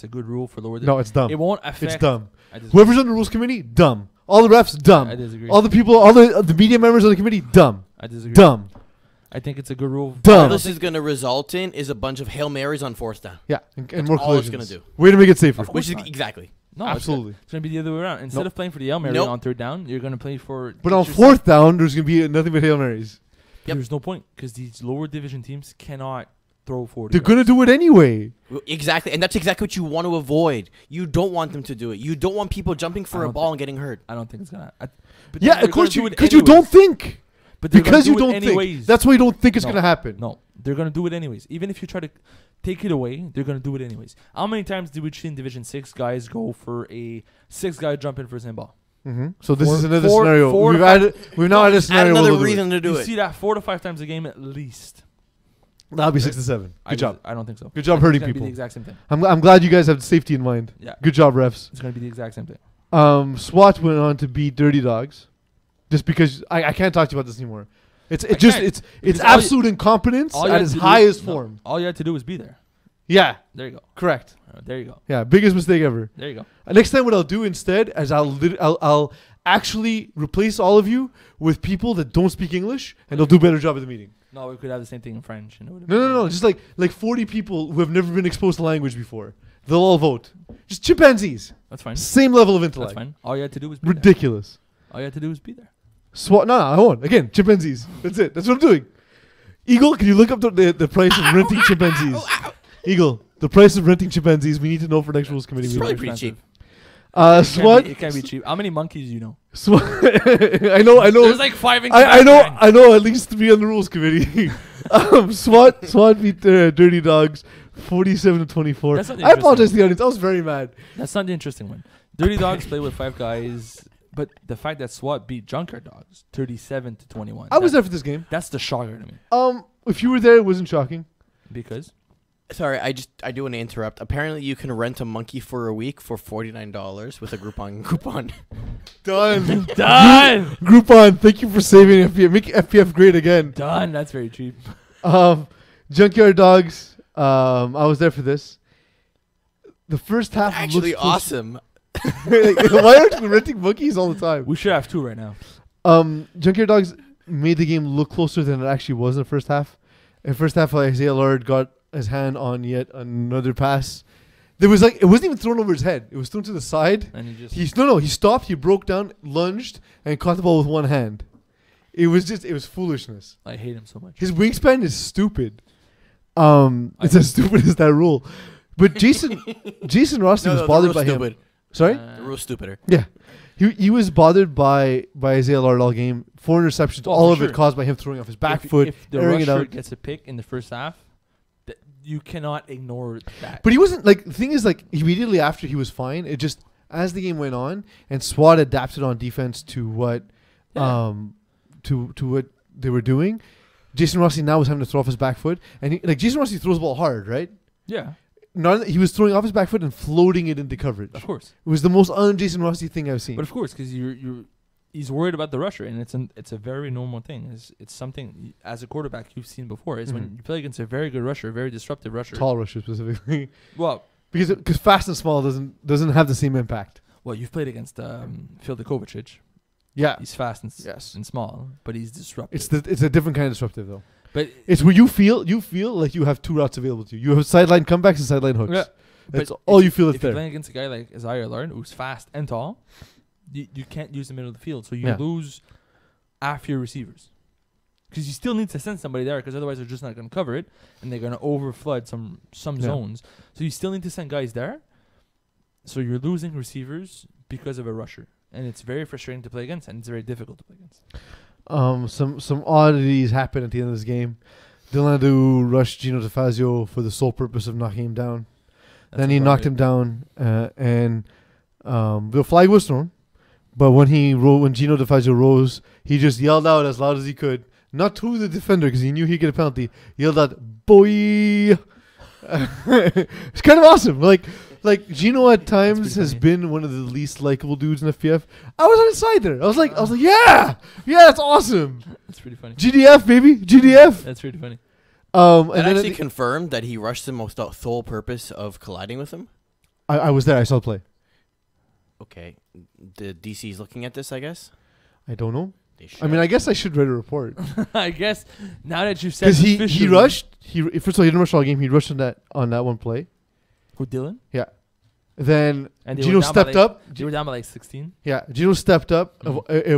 a good rule for lower.
No, it's dumb.
It won't affect.
It's dumb.
I disagree.
Whoever's on the rules committee, dumb. All the refs, dumb.
I disagree.
All the people, all the media members on the committee, dumb.
I disagree.
Dumb.
I think it's a good rule.
All
Dumb.
this is going to result in is a bunch of Hail Marys on 4th down.
Yeah, and
That's
more
all it's
collisions.
gonna do.
Way to make it safer.
Of course
Which is
not.
exactly.
No,
Absolutely.
It's going to be the other way around. Instead
Nope.
of playing for the Hail Mary
Nope.
on 3rd down, you're going to play for.
But on
teach
4th down, there's going to be nothing but Hail Marys.
Yep.
There's no point because these lower division teams cannot throw 40.
They're going to do it anyway.
Exactly. And that's exactly what you want to avoid. You don't want them to do it. You don't want people jumping for a
don't
ball and getting hurt.
I don't think it's going to.
Yeah, of course you, because you don't think.
But they're gonna
Because you
do it
don't
anyways.
think. That's why you don't think it's
No.
going to happen.
No, they're gonna do it anyways. Even if you try to take it away, they're gonna do it anyways. How many times did we see in Division 6 guys go for a 6-guy jump in for ball?
Mm-hmm. So this
Four-
is another
four-
scenario.
four
We've
to
added. We've now added a
Add
scenario.
another
where they'll do
reason to do
You
it.
see that 4 to 5 times a game at least.
it. That'll be 6 to 7.
I
Good job.
I don't think so.
Good job
It's
hurting
gonna be
people.
the exact same thing.
I'm glad you guys have safety in mind.
Yeah,
Good job, refs.
it's gonna be the exact same thing.
SWAT went on to beat Dirty Dogs, just because I can't talk to you about this anymore. It's
I
just
can't,
it's
because
absolute incompetence
all you
at
had
its
to do-
highest
no,
form.
all you had to do was be there.
Yeah,
There you go.
correct.
There you go.
Yeah, biggest mistake ever.
There you go.
Next time, what I'll do instead is I'll actually replace all of you with people that don't speak English, and they'll do a better job at the meeting.
No, we could have the same thing in French. You know
No. Just like 40 people who have never been exposed to language before. They'll all vote. Just chimpanzees.
That's fine.
Same level of intellect.
That's fine. All you had to do was be there.
Ridiculous.
All you had to do was be there.
No, I won't. Again, chimpanzees. That's it. That's what I'm doing. Eagle, can you look up the price of renting chimpanzees? Eagle, the price of renting chimpanzees. We need to know for next rules committee
It's
meeting.
probably pretty cheap.
SWAT.
It can't be cheap. How many monkeys do you know?
SWAT. I know.
There's like 5 in
I know.
Canvai.
I know at least 3 on the rules committee. SWAT beat Dirty Dogs 47-24.
That's not
I apologize
interesting.
to the audience. I was very mad.
That's not the interesting one. Dirty Dogs play with 5 guys, but the fact that SWAT beat Junkyard Dogs 37-21.
I was there for this game.
That's the shocker to me.
If you were there, it wasn't shocking.
Because
Sorry, I do want to interrupt. Apparently, you can rent a monkey for a week for $49 with a Groupon coupon.
Done.
done.
Groupon, thank you for saving FPF. Make FPF great again.
Done. That's very cheap.
Junkyard Dogs. I was there for this. The first half
Actually,
looks
awesome.
Why aren't we renting monkeys all the time?
We should have 2 right now.
Junkyard Dogs made the game look closer than it actually was in the first half. In the first half, Isaiah Lard got his hand on yet another pass. There was it wasn't even thrown over his head. It was thrown to the side.
And he just
He stopped, he broke down, lunged, and caught the ball with one hand. It was foolishness.
I hate him so much.
His wingspan is stupid. It's as stupid as that rule. But Jason Rossi was bothered by him. Sorry?
The rule's stupider.
Yeah. He was bothered by Isaiah Lard all game. 4 interceptions,
Oh,
all
for
of it
sure.
caused by him throwing off his back foot,
If the
airing it
rusher
out.
gets a pick in the first half, you cannot ignore that.
But he wasn't the thing is immediately after he was fine. It just as the game went on and SWAT adapted on defense to what to what they were doing. Jason Rossi now was having to throw off his back foot, and Jason Rossi throws the ball hard, right?
Yeah,
He was throwing off his back foot and floating it into coverage.
of course.
It was the most un-Jason Rossi thing I've seen.
But of course, because he's worried about the rusher, and it's a very normal thing. It's something as a quarterback you've seen before. Is when you play against a very good rusher, a very disruptive rusher.
Tall rusher specifically,
Well,
because fast and small doesn't have the same impact.
you've played against Phil Kovacic.
Yeah,
He's fast and
yes.
and small, but he's disruptive.
It's a different kind of disruptive though.
But
It's where you feel like you have 2 routes available to you. You have sideline comebacks and sideline hooks.
Yeah.
That's
But
all you feel is
if you're
there.
playing against a guy like Isaiah Lard, who's fast and tall, you can't use the middle of the field, so you
Yeah.
lose half your receivers. Because you still need to send somebody there, because otherwise they're just not going to cover it, and they're going to overflood some
Yeah.
zones. So you still need to send guys there. So you're losing receivers because of a rusher, and it's very frustrating to play against, and it's very difficult to play against.
Some oddities happened at the end of this game. Della rushed Gino DeFazio for the sole purpose of knocking him down.
That's
Then he
about
knocked
it.
him down, and the flag was thrown. But when Gino DeFazio rose, he just yelled out as loud as he could, not to the defender because he knew he'd get a penalty. He yelled out, "Boy!" It's kind of awesome. Like Gino at times has
funny.
been one of the least likable dudes in FPF. I was on his side there. I was like, yeah, that's awesome.
That's pretty funny.
GDF baby, GDF.
That's pretty funny.
And
And
then
actually confirmed that he rushed him with the sole purpose of colliding with him.
I was there. I saw the play.
Okay, the DC's looking at this, I guess.
I don't know.
They should.
I mean, I guess I should write a report
I guess now that you've said
because he
officially-
rushed. First of all, he didn't rush all game. He rushed on that one play.
Who, Dylan?
Then
And they
Gino
were down by
stepped up.
They were down by like 16.
Yeah, Gino stepped up,
Mhm.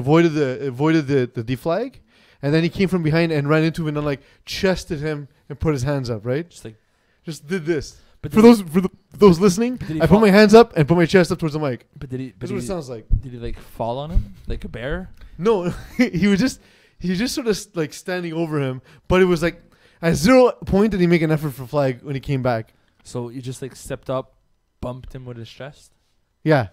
avoided the D flag, and then he came from behind and ran into him and then chested him and put his hands up. Right,
Just like,
just did this.
but
For those listening,
did he
I put
fall-
my hands up and put my chest up towards the mic.
But did he? But
That's what it sounds like.
did he like fall on him like a bear?
No, he was just sort of standing over him, but it was at 0 point did he make an effort for flag when he came back.
So you just stepped up, bumped him with his chest.
Yeah,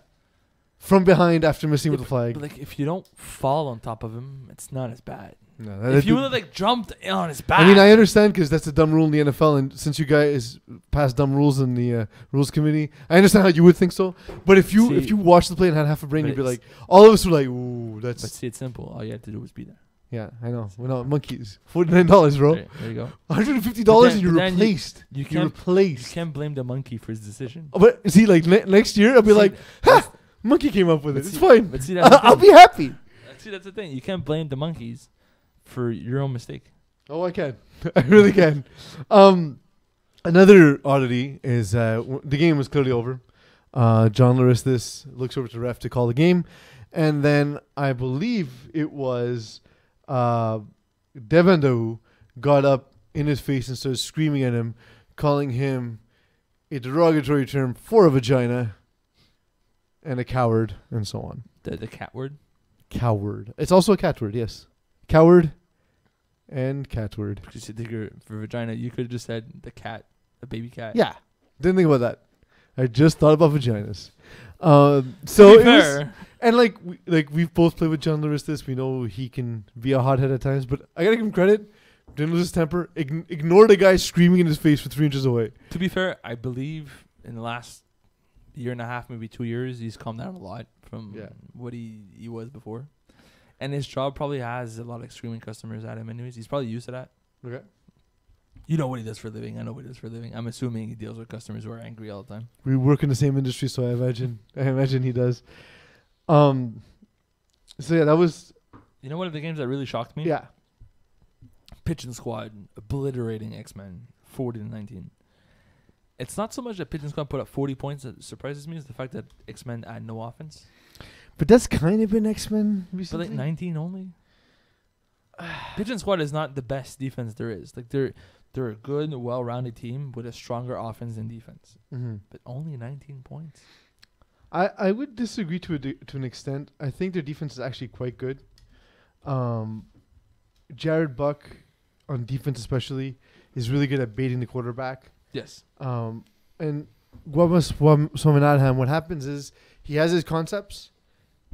from behind after missing
Yeah,
with the flag.
But if you don't fall on top of him, it's not as bad.
No,
If you would have jumped on his back,
I mean, I understand because that's a dumb rule in the NFL, and since you guys passed dumb rules in the rules committee, I understand how you would think so. But if you
See-
watched the play and had half a brain,
but
you'd be
it's-
like, all of us were like, "Ooh,
but
that's."
see, it's simple. All you had to do was be there.
Yeah, I know. We're not monkeys. $49, bro.
Right, there you go.
$150 and you're
but then
replaced.
You
You're
can't, you
replaced.
can't blame the monkey for his decision.
But see, like next year, I'll be
See,
like, ha! Monkey came up with it.
but
It's
see-
fine.
But see, that's the
I'll
thing.
be happy.
See, that's the thing. You can't blame the monkeys for your own mistake.
Oh, I can. I really can. Another oddity is the game was clearly over. John Laristis looks over to the ref to call the game. And then I believe it was Devendau got up in his face and started screaming at him, calling him a derogatory term for a vagina and a coward and so on.
The cat word.
Coward. It's also a cat word, yes. Coward and cat word.
Because you think for vagina, you could have just said the cat, a baby cat.
Yeah. Didn't think about that. I just thought about vaginas.
To
So
be
it was,
fair,
and we've both played with John Laristis. We know he can be a hothead at times, but I gotta give him credit. Didn't lose his temper. Ignored a guy screaming in his face from 3 inches away.
to be fair, I believe in the last year and a half, maybe 2 years, he's calmed down a lot from what he was before. And his job probably has a lot of screaming customers at him anyways. He's probably used to that.
Okay.
You know what he does for a living. I know what he does for a living. I'm assuming he deals with customers who are angry all the time.
We work in the same industry, so I imagine he does. So yeah, that was
You know one of the games that really shocked me?
yeah.
Pigeon Squad obliterating X-Men 40-19. It's not so much that Pigeon Squad put up 40 points that surprises me, it's the fact that X-Men had no offense.
But that's kind of been X-Men
But
recently.
like 19 only. Pigeon Squad is not the best defense there is. Like they're a good, well-rounded team with a stronger offense than defense.
Mm-hmm.
But only 19 points.
I would disagree to an extent. I think their defense is actually quite good. Jared Buck, on defense especially, is really good at baiting the quarterback.
Yes.
And Swaminathan, what happens is he has his concepts,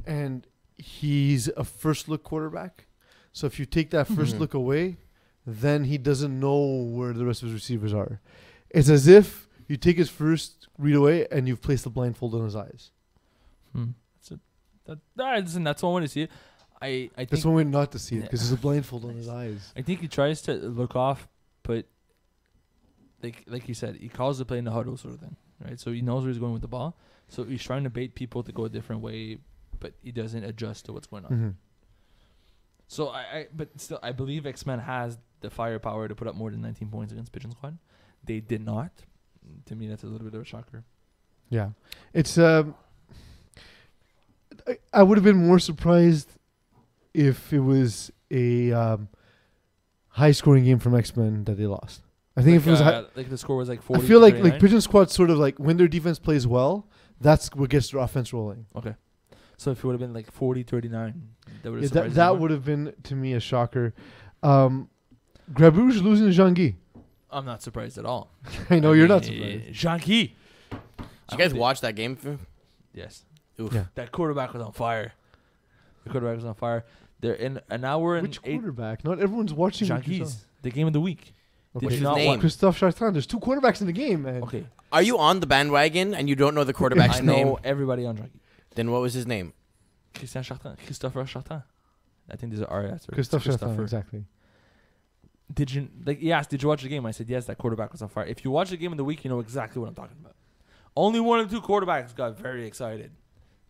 and he's a first-look quarterback. So if you take that first look away, then he doesn't know where the rest of his receivers are. It's as if you take his first read away and you've placed a blindfold on his eyes.
That's one way to see it. I think
That's one way not to see it, because there's a blindfold on his eyes.
I think he tries to look off, but like you said, he calls the play in the huddle sort of thing, right? So he knows where he's going with the ball. So he's trying to bait people to go a different way, but he doesn't adjust to what's going on.
Mm-hmm.
So but still, I believe X-Men has the firepower to put up more than 19 points against Pigeon Squad. They did not. To me, that's a little bit of a shocker.
Yeah. It's I would have been more surprised if it was a high-scoring game from X-Men that they lost. I think if it was
like the score was like 40.
I feel like Pigeon Squad sort of like when their defense plays well, that's what gets their offense rolling.
Okay. So if it would have been like 40-39, that would have
Yeah, that would have been to me a shocker. Grabuge losing to Jean-Guy.
I'm not surprised at all.
I know you're not surprised.
Jean-Guy.
Did you guys watch that game?
Yes.
Oof.
Yeah.
That quarterback was on fire. The quarterback was on fire. They're in an hour and
Which quarterback? Not everyone's watching.
Jean-Guy's. The game of the week.
Okay.
Did
What's
you
his
not
name?
watch?
Christophe Chartrand. There's 2 quarterbacks in the game, man.
Okay.
Are you on the bandwagon and you don't know the quarterback's
I know
name?
everybody on Jean-Guy.
Then what was his name?
Christopher Chartrand. I think there's an R after.
Christophe Chartrand, exactly.
Did you did you watch the game? I said yes, that quarterback was on fire. If you watch the game of the week, you know exactly what I'm talking about. Only 1 of 2 quarterbacks got very excited.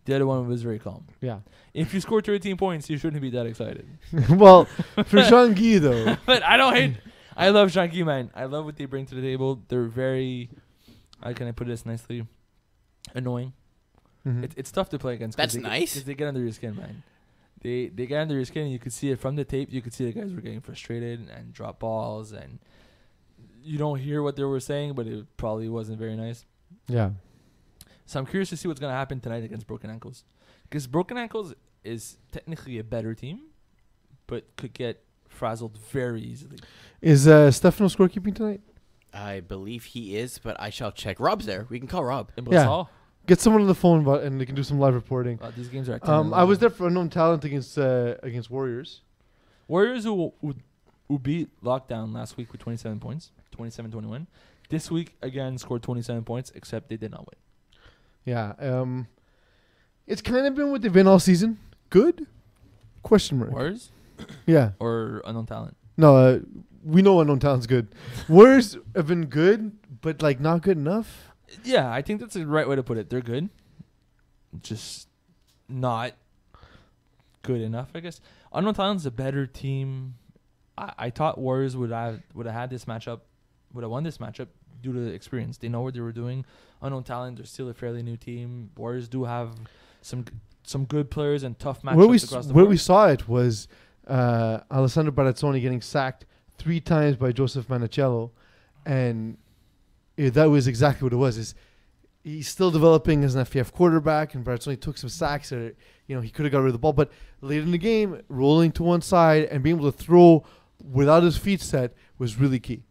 The other one was very calm.
Yeah.
If you score 13 points, you shouldn't be that excited.
Well, for Jean-Guy though.
But I don't hate. I love Jean-Guy, man. I love what they bring to the table. They're very, how can I put this nicely, annoying.
Mm-hmm.
It's tough to play against.
That's nice.
Because they get under your skin, man. They get under your skin, and you could see it from the tape. You could see the guys were getting frustrated and drop balls, and you don't hear what they were saying, but it probably wasn't very nice.
Yeah.
So I'm curious to see what's going to happen tonight against Broken Ankles. Because Broken Ankles is technically a better team, but could get frazzled very easily.
Is Stefano scorekeeping tonight?
I believe he is, but I shall check. Rob's there. We can call Rob.
In
Yeah.
Brasol,
Get someone on the phone, and they can do some live reporting.
these games are at 10 and
I was
11.
there for Unknown Talent against Warriors.
Warriors who beat Lockdown last week with 27 points, 27-21. This week, again, scored 27 points, except they did not win.
Yeah. It's kind of been what they've been all season. Good? Question mark.
Warriors?
Yeah.
or unknown talent?
No, we know unknown talent's good. Warriors have been good, but like not good enough.
Yeah, I think that's the right way to put it. They're good, just not good enough, I guess. Unknown Talent's a better team. I thought Warriors would have had this matchup, would have won this matchup due to the experience. They know what they were doing. Unknown Talent, they're still a fairly new team. Warriors do have some good players and tough matchups across the board.
Where we saw it was Alessandro Barazzoni getting sacked 3 times by Joseph Manicello, and that was exactly what it was. He's still developing as an FPF quarterback, and Barazzoni took some sacks. He could have got rid of the ball, but late in the game, rolling to one side and being able to throw without his feet set was really key.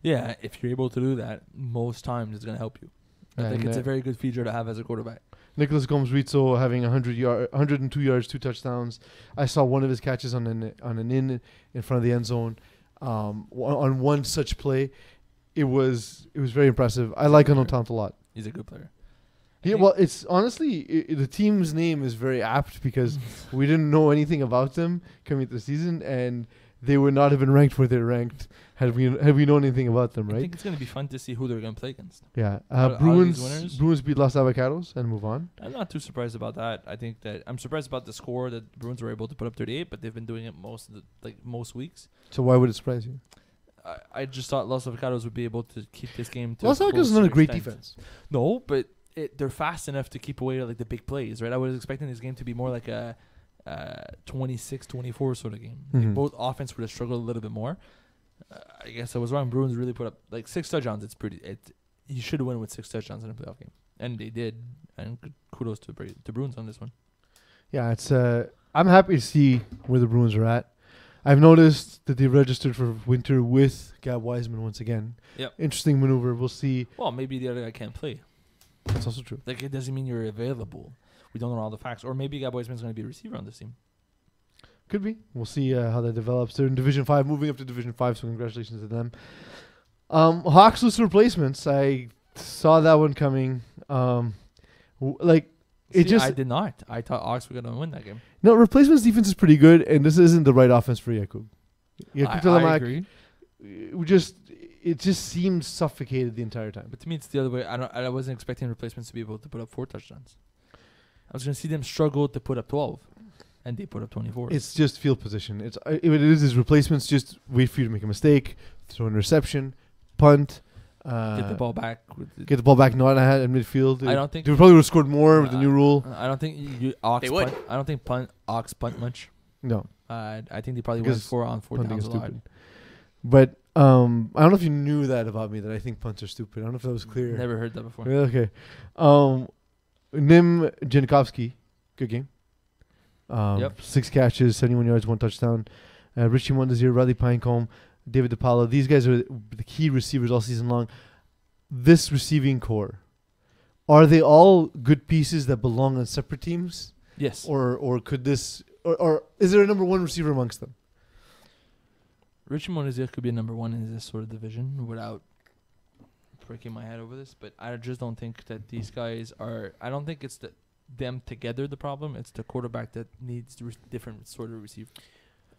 Yeah, if you're able to do that, most times it's going to help you. I think it's a very good feature to have as a quarterback.
Nicholas Gomes-Rizzo having 102 yards, 2 touchdowns. I saw one of his catches on an in front of the end zone. On one such play, it was very impressive. I like Unknown Talent a lot.
He's a good player.
Yeah, well, it's honestly the team's name is very apt because we didn't know anything about them coming into the season, and they would not have been ranked where they're ranked had we known anything about them, right?
I think it's going to be fun to see who they're going to play against.
Yeah,
Out of these winners?
Bruins beat Los Avocados and move on.
I'm not too surprised about that. I think that I'm surprised about the score that the Bruins were able to put up 38, but they've been doing it most weeks.
So why would it surprise you?
I just thought Los Avocados would be able to keep this game to
Los Avocados is not a great defense.
No, but they're fast enough to keep away like the big plays, right? I was expecting this game to be more like a 26-24 sort of game.
Mm-hmm.
Like both offense would have struggled a little bit more. I guess I was wrong. Bruins really put up like 6 touchdowns. You should win with 6 touchdowns in a playoff game, and they did. And kudos to Bruins on this one.
Yeah, it's. I'm happy to see where the Bruins are at. I've noticed that they registered for winter with Gab Wiseman once again.
Yep.
Interesting maneuver. We'll see.
Well, maybe the other guy can't play.
That's also true.
Like, it doesn't mean you're available. We don't know all the facts. Or maybe Gab Wiseman's going to be a receiver on this team.
Could be. We'll see how that develops. They're in Division 5, moving up to Division 5, so congratulations to them. Hawks lose replacements. I saw that one coming. I
did not. I thought Hawks were going to win that game.
No, replacements defense is pretty good, and this isn't the right offense for Jakub.
I agree.
It just seems suffocated the entire time.
But to me, it's the other way. I wasn't expecting replacements to be able to put up 4 touchdowns. I was going to see them struggle to put up 12, and they put up 24.
It's just field position. What it is replacements. Just wait for you to make a mistake, throw an interception, punt,
get the ball back.
Not at midfield.
I don't think
they probably would have scored more with the new rule.
I don't think Ox
would.
punt. I don't think Ox punt much.
No,
I think they probably went 4-on-4 downs a lot.
But I don't know if you knew that about me, that I think punts are stupid. I don't know if that was clear.
Never heard that before.
Okay. Nim Janikowski, good game. 6 catches, 71 yards, 1 touchdown. Richie Mondesir, Riley Pinecombe, David DePaulo. These guys are the key receivers all season long. This receiving core, are they all good pieces that belong on separate teams?
Yes.
Or could this, or is there a number 1 receiver amongst them?
Richie Mondesir could be a number 1 in this sort of division without breaking my head over this, but I just don't think that these guys are. I don't think it's them together the problem. It's the quarterback that needs different sort of receiver.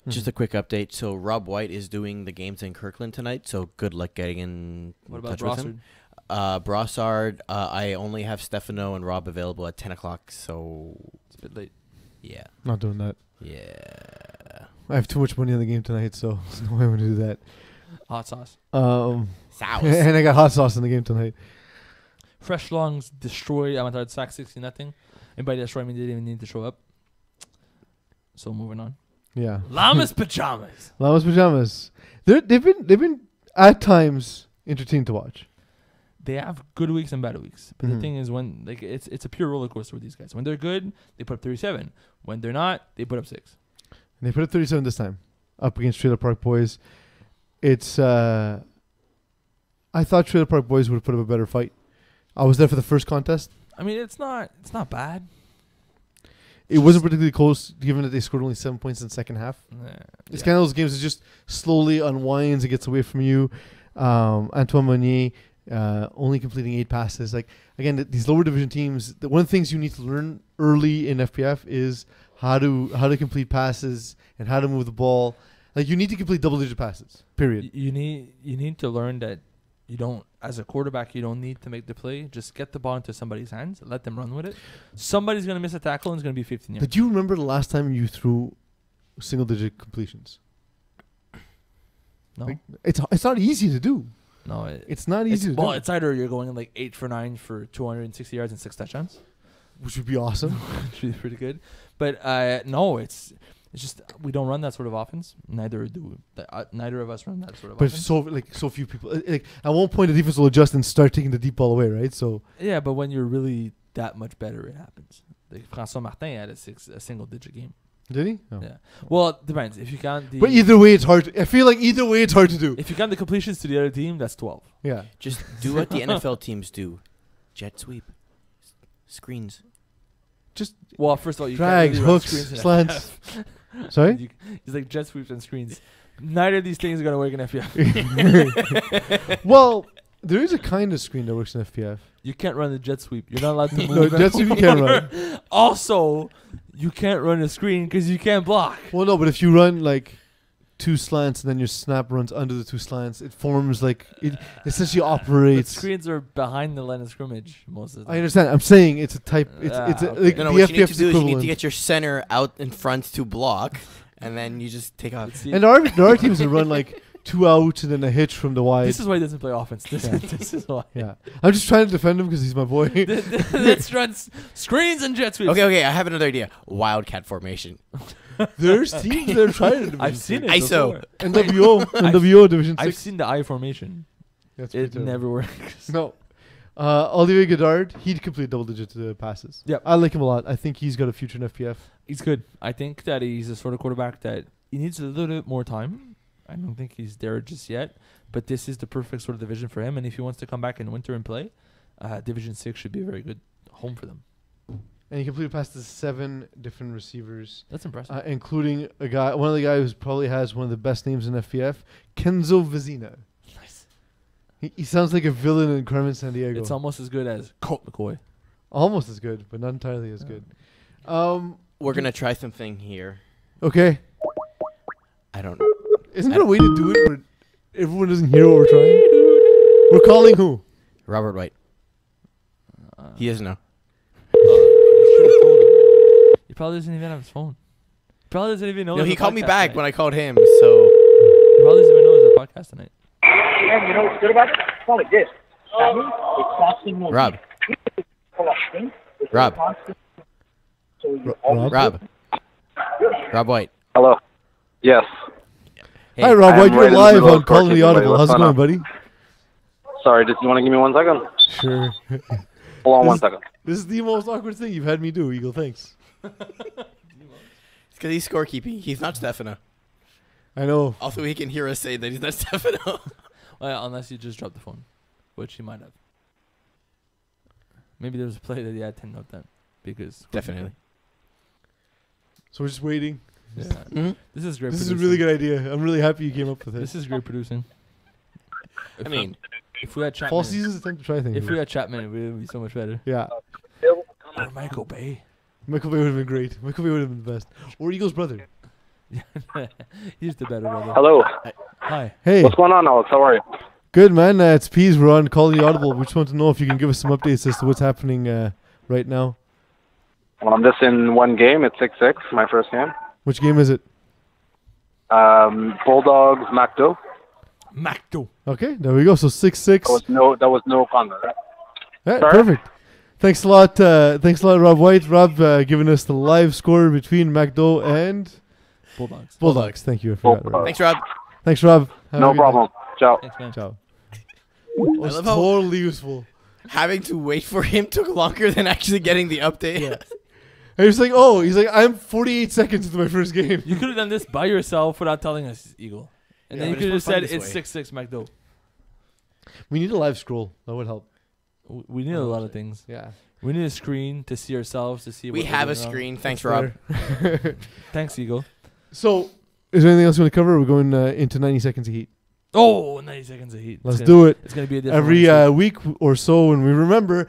Just a quick update. So Rob White is doing the games in Kirkland tonight. So good luck getting in touch with him. Brossard, I only have Stefano and Rob available at 10 o'clock. So
it's a bit late.
Yeah.
Not doing that.
Yeah.
I have too much money on the game tonight, so there's no way I'm going to do that.
Hot sauce.
Sauce.
And I got hot sauce in the game tonight.
Fresh Lungs destroyed Avantard sack 60-0. And by destroy, I mean they didn't even need to show up. So moving on.
Yeah.
Llamas pajamas.
Llamas pajamas. They've been at times entertaining to watch.
They have good weeks and bad weeks. But the thing is, when it's a pure roller coaster with these guys. When they're good, they put up 37. When they're not, they put up 6.
And they put up 37 this time, up against Trailer Park Boys. It's I thought Trailer Park Boys would have put up a better fight. I was there for the first contest.
I mean, it's not bad.
It wasn't particularly close, given that they scored only 7 points in the second half. It's kind of those games that just slowly unwinds. It gets away from you. Antoine Meunier only completing 8 passes. Like, again, these lower division teams, one of the things you need to learn early in FPF is how to complete passes and how to move the ball. Like you need to complete double-digit passes. Period.
You need to learn that you don't, as a quarterback, you don't need to make the play. Just get the ball into somebody's hands, let them run with it. Somebody's gonna miss a tackle and it's gonna be 15 yards.
But do you remember the last time you threw single-digit completions?
No,
Like, it's not easy to do.
no,
It's not easy to do.
well, it's either you're going like 8 for 9 for 260 yards and 6 touchdowns,
Which would be awesome.
which would be pretty good. But no, it's just we don't run that sort of offense. Neither do neither of us run that sort of
But
offense.
so few people. Like at one point, the defense will adjust and start taking the deep ball away, right? So
Yeah, but when you're really that much better, it happens. Like François Martin had a single-digit game.
did he? Oh.
Yeah. Well, it depends. If you count the
But either way, it's hard. I feel like either way, it's hard to do.
if you count the completions to the other team, that's 12.
Yeah.
Just do what the NFL teams do. Jet sweep. Screens.
Just
Well, first of all, you
drags,
can't really run
hooks,
screens in
slants.
FPF.
Sorry.
It's like jet sweeps and screens. Neither of these things are gonna work in FPF.
Well, there is a kind of screen that works in FPF.
You can't run a jet sweep. You're not allowed to
No,
move.
jet sweep you can't
anymore.
run.
Also, you can't run a screen because you can't block.
Well, no, but if you run like 2 slants and then your snap runs under the 2 slants, it forms like it essentially
But
operates.
screens are behind the line of scrimmage most of the
I
time.
understand. I'm saying it's a type. It's
Okay.
like
No,
the
what you need
FPF
to do is you need
equivalent.
to get your center out in front to block, and then you just take off.
See,
And there are teams that run like 2 outs and then a hitch from the wide.
this is why he doesn't play offense. This is why.
Yeah, I'm just trying to defend him because he's my boy.
Let's run screens and jet sweeps.
Okay, I have another idea. Wildcat formation.
There's teams that are trying to.
I've seen it.
ISO.
before.
NWO Division
I've
6.
seen the I formation.
That's
It
pretty
never works.
No. Olivier Godard, he'd complete double-digit passes.
Yep.
I like him a lot. I think he's got a future in FPF.
He's good. I think that he's the sort of quarterback that he needs a little bit more time. I don't think he's there just yet, but this is the perfect sort of division for him. And if he wants to come back in winter and play, Division 6 should be a very good home for them.
And he completed passes to 7 different receivers,
That's impressive.
including one of the guys who probably has one of the best names in FPF, Kenzo Vizina.
Nice.
He sounds like a villain in Carmen Sandiego.
It's almost as good as Colt McCoy.
Almost as good, but not entirely as good.
We're gonna try something here.
Okay.
I don't.
Isn't there a way to do it where everyone doesn't hear what we're trying? We're calling who?
Robert White. He doesn't know.
He probably doesn't even have his phone. He probably doesn't even know.
No,
there's
he
a
called me
podcast
back
tonight.
when I called him. So
He probably doesn't even know there's a podcast tonight.
And you know what's good about it? It's not like this. That means it's costing no
Rob,
heat.
Rob,
So you
Rob?
Rob White.
Hello. Yes.
Hey,
Hi, Rob
I'm
White.
right
You're
in the
live
middle
on
of
Calling the
Corky,
Audible. How's
what's
it
going
going,
on?
buddy?
Sorry, just you want to give me 1 second?
Sure.
Hold on
This
1
is-
second.
This is the most awkward thing you've had me do, Eagle. Thanks.
It's because he's scorekeeping. He's not Stefano.
I know.
Also, he can hear us say that he's not Stefano.
Well, unless you just dropped the phone, which he might have. Maybe there was a play that he had to note that because
Definitely.
So we're just waiting.
Yeah.
Mhm.
This is great.
This is a
producing.
really good idea. I'm really happy you came up with it.
This is great producing.
I mean,
if we had Chapman,
Fall season's attempt to try things.
if we had Chapman, it would be so much better.
Yeah.
Or Michael Bay.
Michael Bay would have been great. Michael Bay would have been the best. Or Eagle's brother.
He's the better brother.
Hello.
Hi.
Hey.
What's going on, Alex? How are you?
Good, man. It's Peeze. We're on Calling the Audible. We just want to know if you can give us some updates as to what's happening right now.
Well, I'm just in one game. It's 6-6, my first game.
Which game is it?
Bulldogs, MacDo.
Macdo.
Okay, there we go. So 6-6.
That was no contest.
Yeah,
Sorry?
perfect. Thanks a lot. Thanks a lot, Rob White. Rob giving us the live score between MacDo and
Bulldogs.
Bulldogs. Thank you. I forgot. Rob.
thanks, Rob.
Thanks, Rob. Have a
No
good
problem. Ciao.
Thanks, man.
Night. Ciao.
I
Was
love how
totally useful.
having to wait for him took longer than actually getting the update.
Yeah. And he's like, I'm 48 seconds into my first game.
You could have done this by yourself without telling us, Eagle. And
Yeah,
then you
but
could have
it's more
said
fun
it's
this
6-6 MacDo.
We need a live scroll. That would help.
We need a lot of things.
Yeah.
We need a screen to see ourselves, to see what
We
we're
have a
doing wrong.
screen. Thanks,
That's
Rob.
better.
Thanks, Eagle.
So, is there anything else you want to cover? We're going into 90 seconds of heat.
Oh, 90 seconds of heat.
Let's do it.
It's going to be a different
Every
one.
week or so when we remember,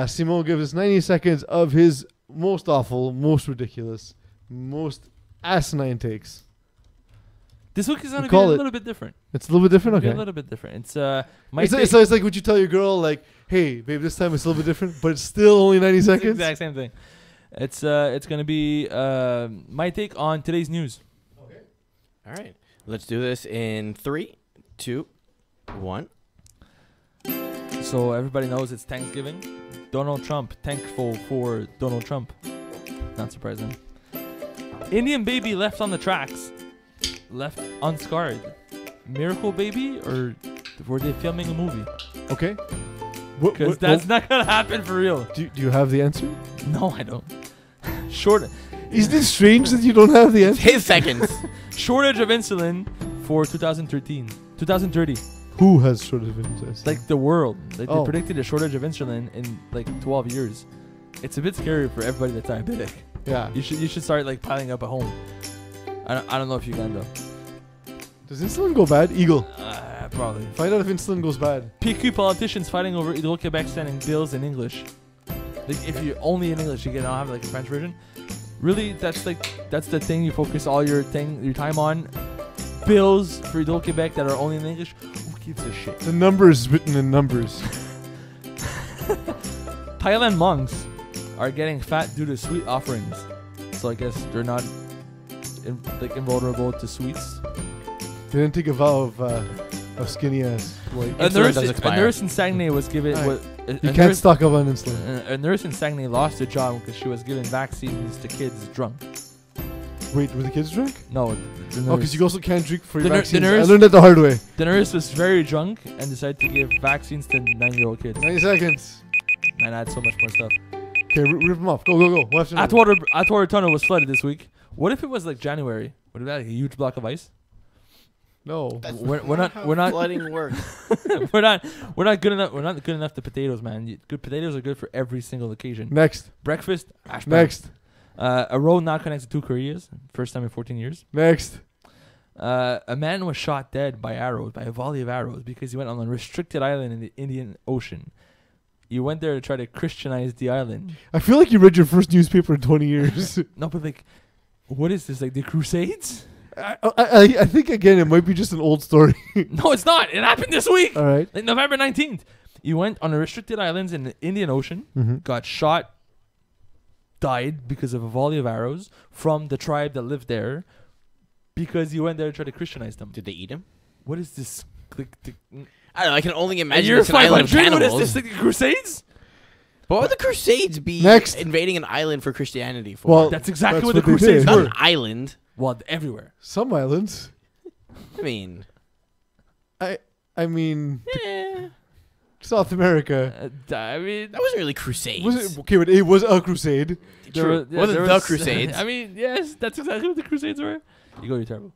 Simon gives us 90 seconds of his most awful, most ridiculous most asinine takes.
This week is going to be
Call
a
it.
little bit different.
It's a little bit different.
It'll be
Okay.
a little bit different. It's
It's like would you tell your girl like, hey, babe, this time it's a little bit different, but it's still only 90
It's the
seconds.
exact same thing. It's going to be my take on today's news.
All right. Let's do this in 3, 2, 1.
So everybody knows it's Thanksgiving. Donald Trump, thankful for Donald Trump. Not surprising. Indian baby left on the tracks. Left unscarred. Miracle baby, or were they filming a movie?
Okay.
Because that's not going to happen for real.
Do you have the answer?
No, I don't. Short.
Isn't it strange that you don't have the answer?
His seconds.
Shortage of insulin for 2030.
Who has short of interest?
Like the world. Like
Oh.
They predicted a shortage of insulin in like 12 years. It's a bit scary for everybody that's diabetic.
Yeah.
You should start like piling up at home. I don't know if you can though.
Does insulin go bad? Eagle.
Probably.
Find out if insulin goes bad.
PQ politicians fighting over Hydro-Québec sending bills in English. Like if you're only in English, you can now have like a French version. Really, that's the thing you focus all your time on. Bills for Hydro-Québec that are only in English. Who gives a shit?
The number is written in numbers.
Thailand monks are getting fat due to sweet offerings. So I guess they're not invulnerable to sweets.
They didn't take a vow of skinny ass. Like,
A
Insulin does
a
expire.
nurse in Saguenay was given.
Alright.
A
you can't
nurse,
stock up on insulin.
a nurse in Saguenay lost her job because she was giving vaccines to kids drunk.
Wait, were the kids drunk?
No, the nurse,
Oh, because you also can't drink for
The
your
nur- the
vaccines. I
nurse-
learned that the hard way.
the nurse was very drunk and decided to give vaccines to 9-year-old kids.
90 seconds.
And I had so much more stuff.
Okay, rip them off. Go. One after another.
Atwater Tunnel was flooded this week. What if it was like January? Would it be like a huge block of ice?
No.
We're not
flooding works.
we're not good enough. We're not good enough to potatoes, man. Good potatoes are good for every single occasion.
Next.
Breakfast, hash brown.
Next.
A road now connects to 2 Koreas. First time in 14 years.
Next.
A man was shot dead by a volley of arrows, because he went on a restricted island in the Indian Ocean. You went there to try to Christianize the island.
I feel like you read your first newspaper in 20 years.
No, but like, what is this? Like the Crusades?
I think, again, it might be just an old story.
No, it's not. It happened this week.
All right.
Like November 19th. You went on a restricted islands in the Indian Ocean,
Mm-hmm.
got shot, died because of a volley of arrows from the tribe that lived there, because you went there to try to Christianize them.
Did they eat him?
What is this?
I don't know. I can only imagine
You're
it's an island of
500? What
cannibals.
is this? Like the Crusades?
But what would the Crusades be
Next.
invading an island for Christianity for?
Well,
That's exactly
That's
what the
what they
Crusades
did.
not
were.
an island.
Well, everywhere.
Some islands.
I mean,
I mean,
eh,
South America.
I mean,
that wasn't really Crusades.
Was it okay? But it was a crusade.
True.
there
Wasn't
there
the
was-
Crusades.
I mean, yes, that's exactly what the Crusades were. You're terrible.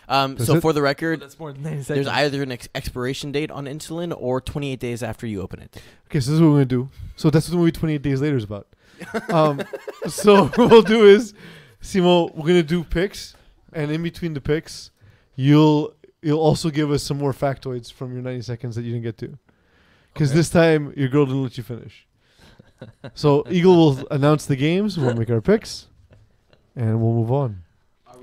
So
it?
for the record,
That's more than 90
there's
seconds.
either an expiration date on insulin or 28 days after you open it.
Okay, so this is what we're gonna do. So that's what the movie 28 Days Later is about. So what we'll do is, Simo, we're gonna do picks, and in between the picks, you'll also give us some more factoids from your 90 seconds that you didn't get to, because this time your girl didn't let you finish. So Eagle will announce the games. We'll make our picks, and we'll move on.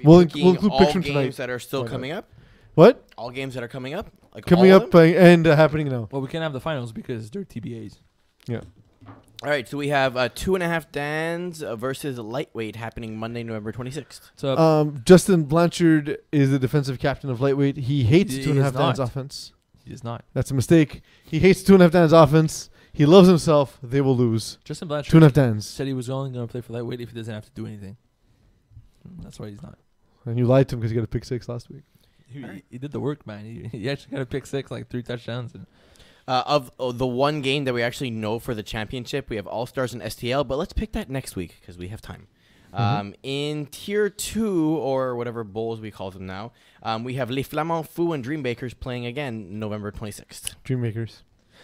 We'll include
all
picks from
games
tonight.
that are still
Why not?
coming up.
What?
All games that are coming up. Like
Coming
all of
up
them?
and happening now.
Well, we can't have the finals because they're TBAs.
Yeah.
All right, so we have 2.5 Dans versus lightweight happening Monday, November 26th.
So
Justin Blanchard is the defensive captain of lightweight. He hates
He
2.5
is
Dan's
not.
offense.
he is not.
That's a mistake. He hates 2.5 Dan's offense. He loves himself. They will lose.
Justin Blanchard
2.5 Dan's.
said he was only going to play for lightweight if he doesn't have to do anything. That's why he's not.
And you lied to him because he got a pick 6 last week.
He did the work, man. He actually got a pick 6, like 3 touchdowns. And
Of the one game that we actually know for the championship, we have All-Stars and STL, but let's pick that next week because we have time. In Tier 2, or whatever bowls we call them now, we have Les Flamands Fous and Dreambakers playing again November 26th.
Dreammakers.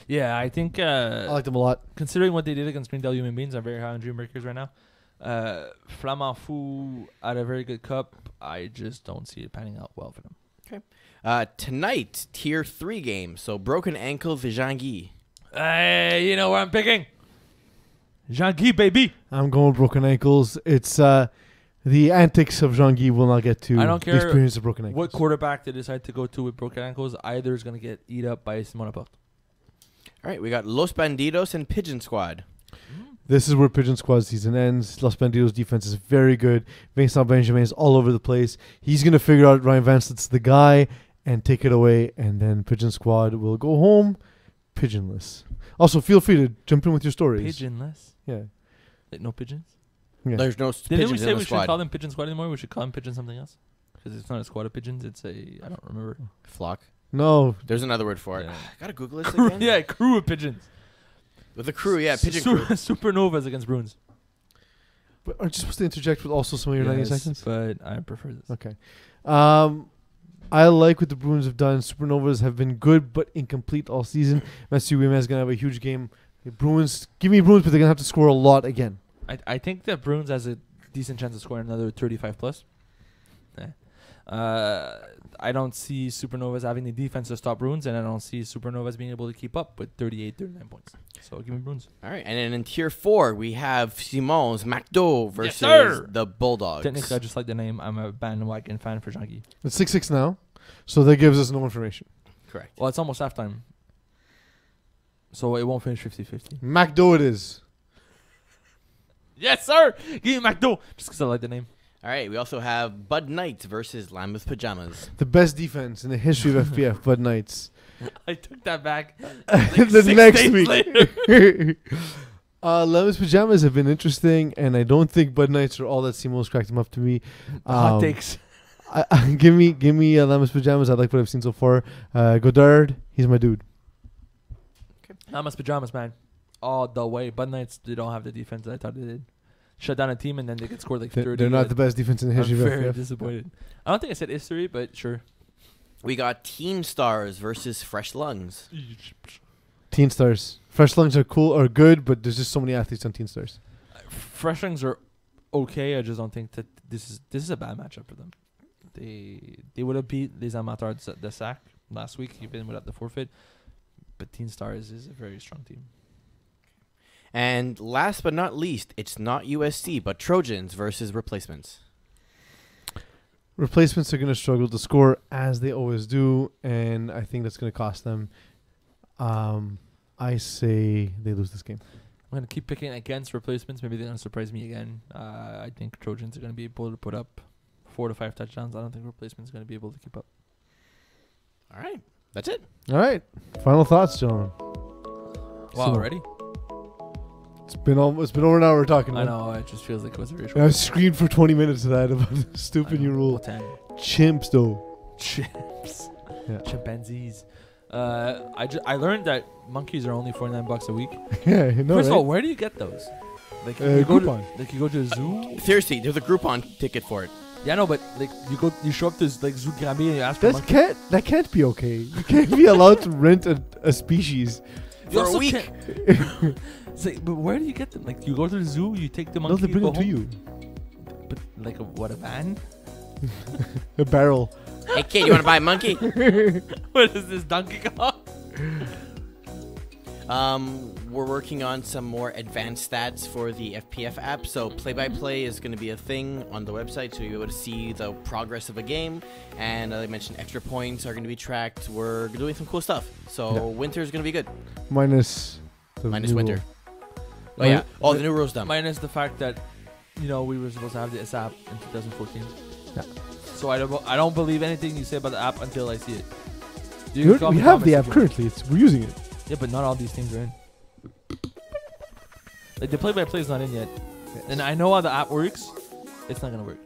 yeah, I think
I like them a lot.
considering what they did against Greendale Human Beings, I'm very high on Dreambreakers right now. Flamand Fou had a very good cup. I just don't see it panning out well for them.
Tonight, Tier 3 game, so Broken Ankles Jean-Guy.
Hey, you know where I'm picking? Jean-Guy, baby.
I'm going broken ankles. It's The antics of Jean-Guy will not get to
I don't
the
care
experience of broken ankles.
what quarterback they decide to go to with broken ankles. Either is going to get eat up by Simona Belt.
All right, we got Los Bandidos and Pigeon Squad.
This is where Pigeon Squad season ends. Los Bandidos defense is very good. Vincent Benjamin is all over the place. He's going to figure out Ryan Vancett's the guy and take it away. And then Pigeon Squad will go home pigeonless. Also, feel free to jump in with your stories.
Pigeonless?
Yeah.
Like no pigeons?
Yeah.
There's no
Didn't we
pigeons
say
in
we
the
should
squad.
call them Pigeon Squad anymore? We should call them Pigeon something else? Because it's not a squad of pigeons. It's a... I don't remember.
Flock.
No.
There's another word for it.
Yeah.
Gotta Google this
Crew,
again.
yeah, crew of pigeons.
With the crew, yeah, pigeon crew.
Supernovas against Bruins.
But aren't you supposed to interject with also some of your 90 seconds?
But I prefer this.
Okay. I like what the Bruins have done. Supernovas have been good but incomplete all season. Matthew Wimmer is going to have a huge game. The Bruins, give me Bruins, but they're going to have to score a lot again.
I think that Bruins has a decent chance of scoring another 35 plus. I don't see Supernovas having the defense to stop Bruins, and I don't see Supernovas being able to keep up with 38, 39 points. So give me Bruins.
All right, and then in Tier 4, we have Simon's McDo versus the Bulldogs.
Technically, I just like the name. I'm a bandwagon fan for Jean-Guy.
It's 6-6 now, so that gives us no information.
Correct.
Well, it's almost halftime. So it won't finish 50-50.
McDo it is.
Yes, sir! Give me McDo! Just because I like the name.
All right, we also have Bud Knight versus Lambeth Pajamas.
The best defense in the history of FPF, Bud Knights.
I took that back.
The
6
next
days
week.
later.
Lemons Pajamas have been interesting, and I don't think Bud Knights are all that Simo's cracked them up to me.
Hot takes.
Give me Lemons Pajamas. I like what I've seen so far. Godard, he's my dude.
Llamas Pajamas, man. All the way. Bud Knights, they don't have the defense that I thought they did. Shut down a team and then they could score like 30.
They're not the best defense in the history
I'm
of
very
FPF.
disappointed. I don't think I said history, but sure.
We got Teen Stars versus Fresh Lungs.
Teen Stars. Fresh Lungs are cool, are good, but there's just so many athletes on Teen Stars.
Fresh Lungs are okay. I just don't think that this is a bad matchup for them. They would have beat Les Amateurs at the SAC last week, even without the forfeit. But Teen Stars is a very strong team.
And last but not least, it's not USC, but Trojans versus Replacements.
Replacements are going to struggle to score, as they always do, and I think that's going to cost them. I say they lose this game.
I'm going to keep picking against Replacements. Maybe they're going to surprise me again. I think Trojans are going to be able to put up 4 to 5 touchdowns. I don't think Replacements are going to be able to keep up.
All right. That's it.
All right. Final thoughts, gentlemen.
Wow,
So,
already?
It's been over an hour we're talking.
I
man.
know. It just feels like it was very short.
I screamed for 20 minutes of that about the stupid new rule.
10.
Chimps, though.
Chimps.
Yeah.
Chimpanzees. I learned that monkeys are only $49 a week.
Yeah, you know,
First of
right?
all, where do you get those? Like you go to a zoo.
Seriously, there's a Groupon ticket for it.
Yeah, no, but like you show up to like Zoo Grammy and you ask for a monkey.
That can't be okay. You can't be allowed to rent a species.
You
For a
also
week.
can't- It's like, but where do you get them? Like you go to the zoo, you take the
No,
monkey.
they bring
go
them to
home.
you.
But like a van?
A barrel.
Hey, kid, you want to buy a monkey?
What is this, Donkey Kong?
We're working on some more advanced stats for the FPF app. So play-by-play is going to be a thing on the website, so you'll be able to see the progress of a game. And as I mentioned, extra points are going to be tracked. We're doing some cool stuff. So
Yeah.
winter is going to be good.
Minus the
Minus
new
winter.
rule.
Oh, yeah. Oh, the new rule's done.
Minus the fact that, we were supposed to have this app in 2014.
Yeah.
So I don't believe anything you say about the app until I see it.
We have the app currently. We're using it.
Yeah, but not all these things are in. Like the play-by-play is not in yet, and I know how the app works. It's not gonna work.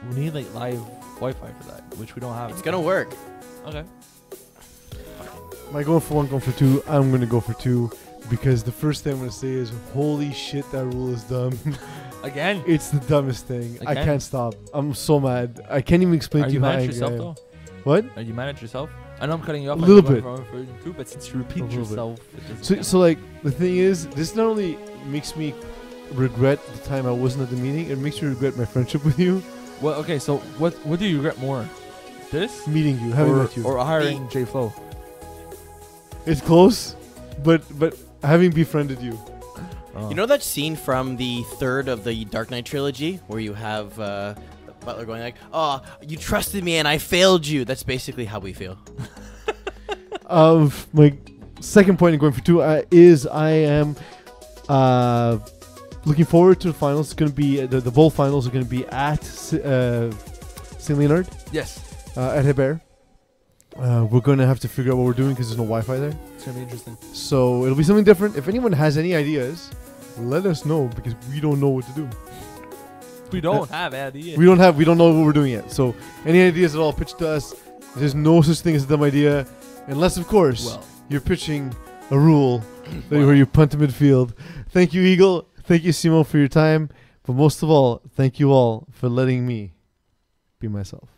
We need like live Wi-Fi for that, which we don't have.
It's going to work.
Okay.
Am I going for one, going for two? I'm going to go for two because the first thing I'm going to say is, holy shit, that rule is dumb.
Again.
It's the dumbest thing. I
Again?
can't stop. I'm so mad. I can't even explain
Are
to
you
you how
mad at
angry
yourself
I am.
though?
What?
Are you mad at yourself? I know I'm cutting you off.
A little bit.
Too, but since you repeat
A little bit.
yourself, it doesn't
So,
count.
so like, the thing is, this not only makes me regret the time I wasn't at the meeting, it makes me regret my friendship with you,
Well, okay. So what do you regret more? This
meeting you, having
or,
met you.
or hiring J Flow?
It's close, but having befriended you.
You know that scene from the third of the Dark Knight trilogy where you have Butler going like, "Oh, you trusted me and I failed you." That's basically how we feel.
My second point in going for 2 is I am looking forward to the finals. It's going to be the bowl finals are going to be at St. Leonard.
Yes.
At Hebert. We're going to have to figure out what we're doing because there's no Wi-Fi there.
It's going to be interesting.
So it'll be something different. If anyone has any ideas, let us know because we don't know what to do.
We don't have ideas.
We don't know what we're doing yet. So any ideas at all, pitch to us. There's no such thing as a dumb idea. Unless, of course, you're pitching a rule where you punt to midfield. Thank you, Eagle. Thank you, Simo, for your time. But most of all, thank you all for letting me be myself.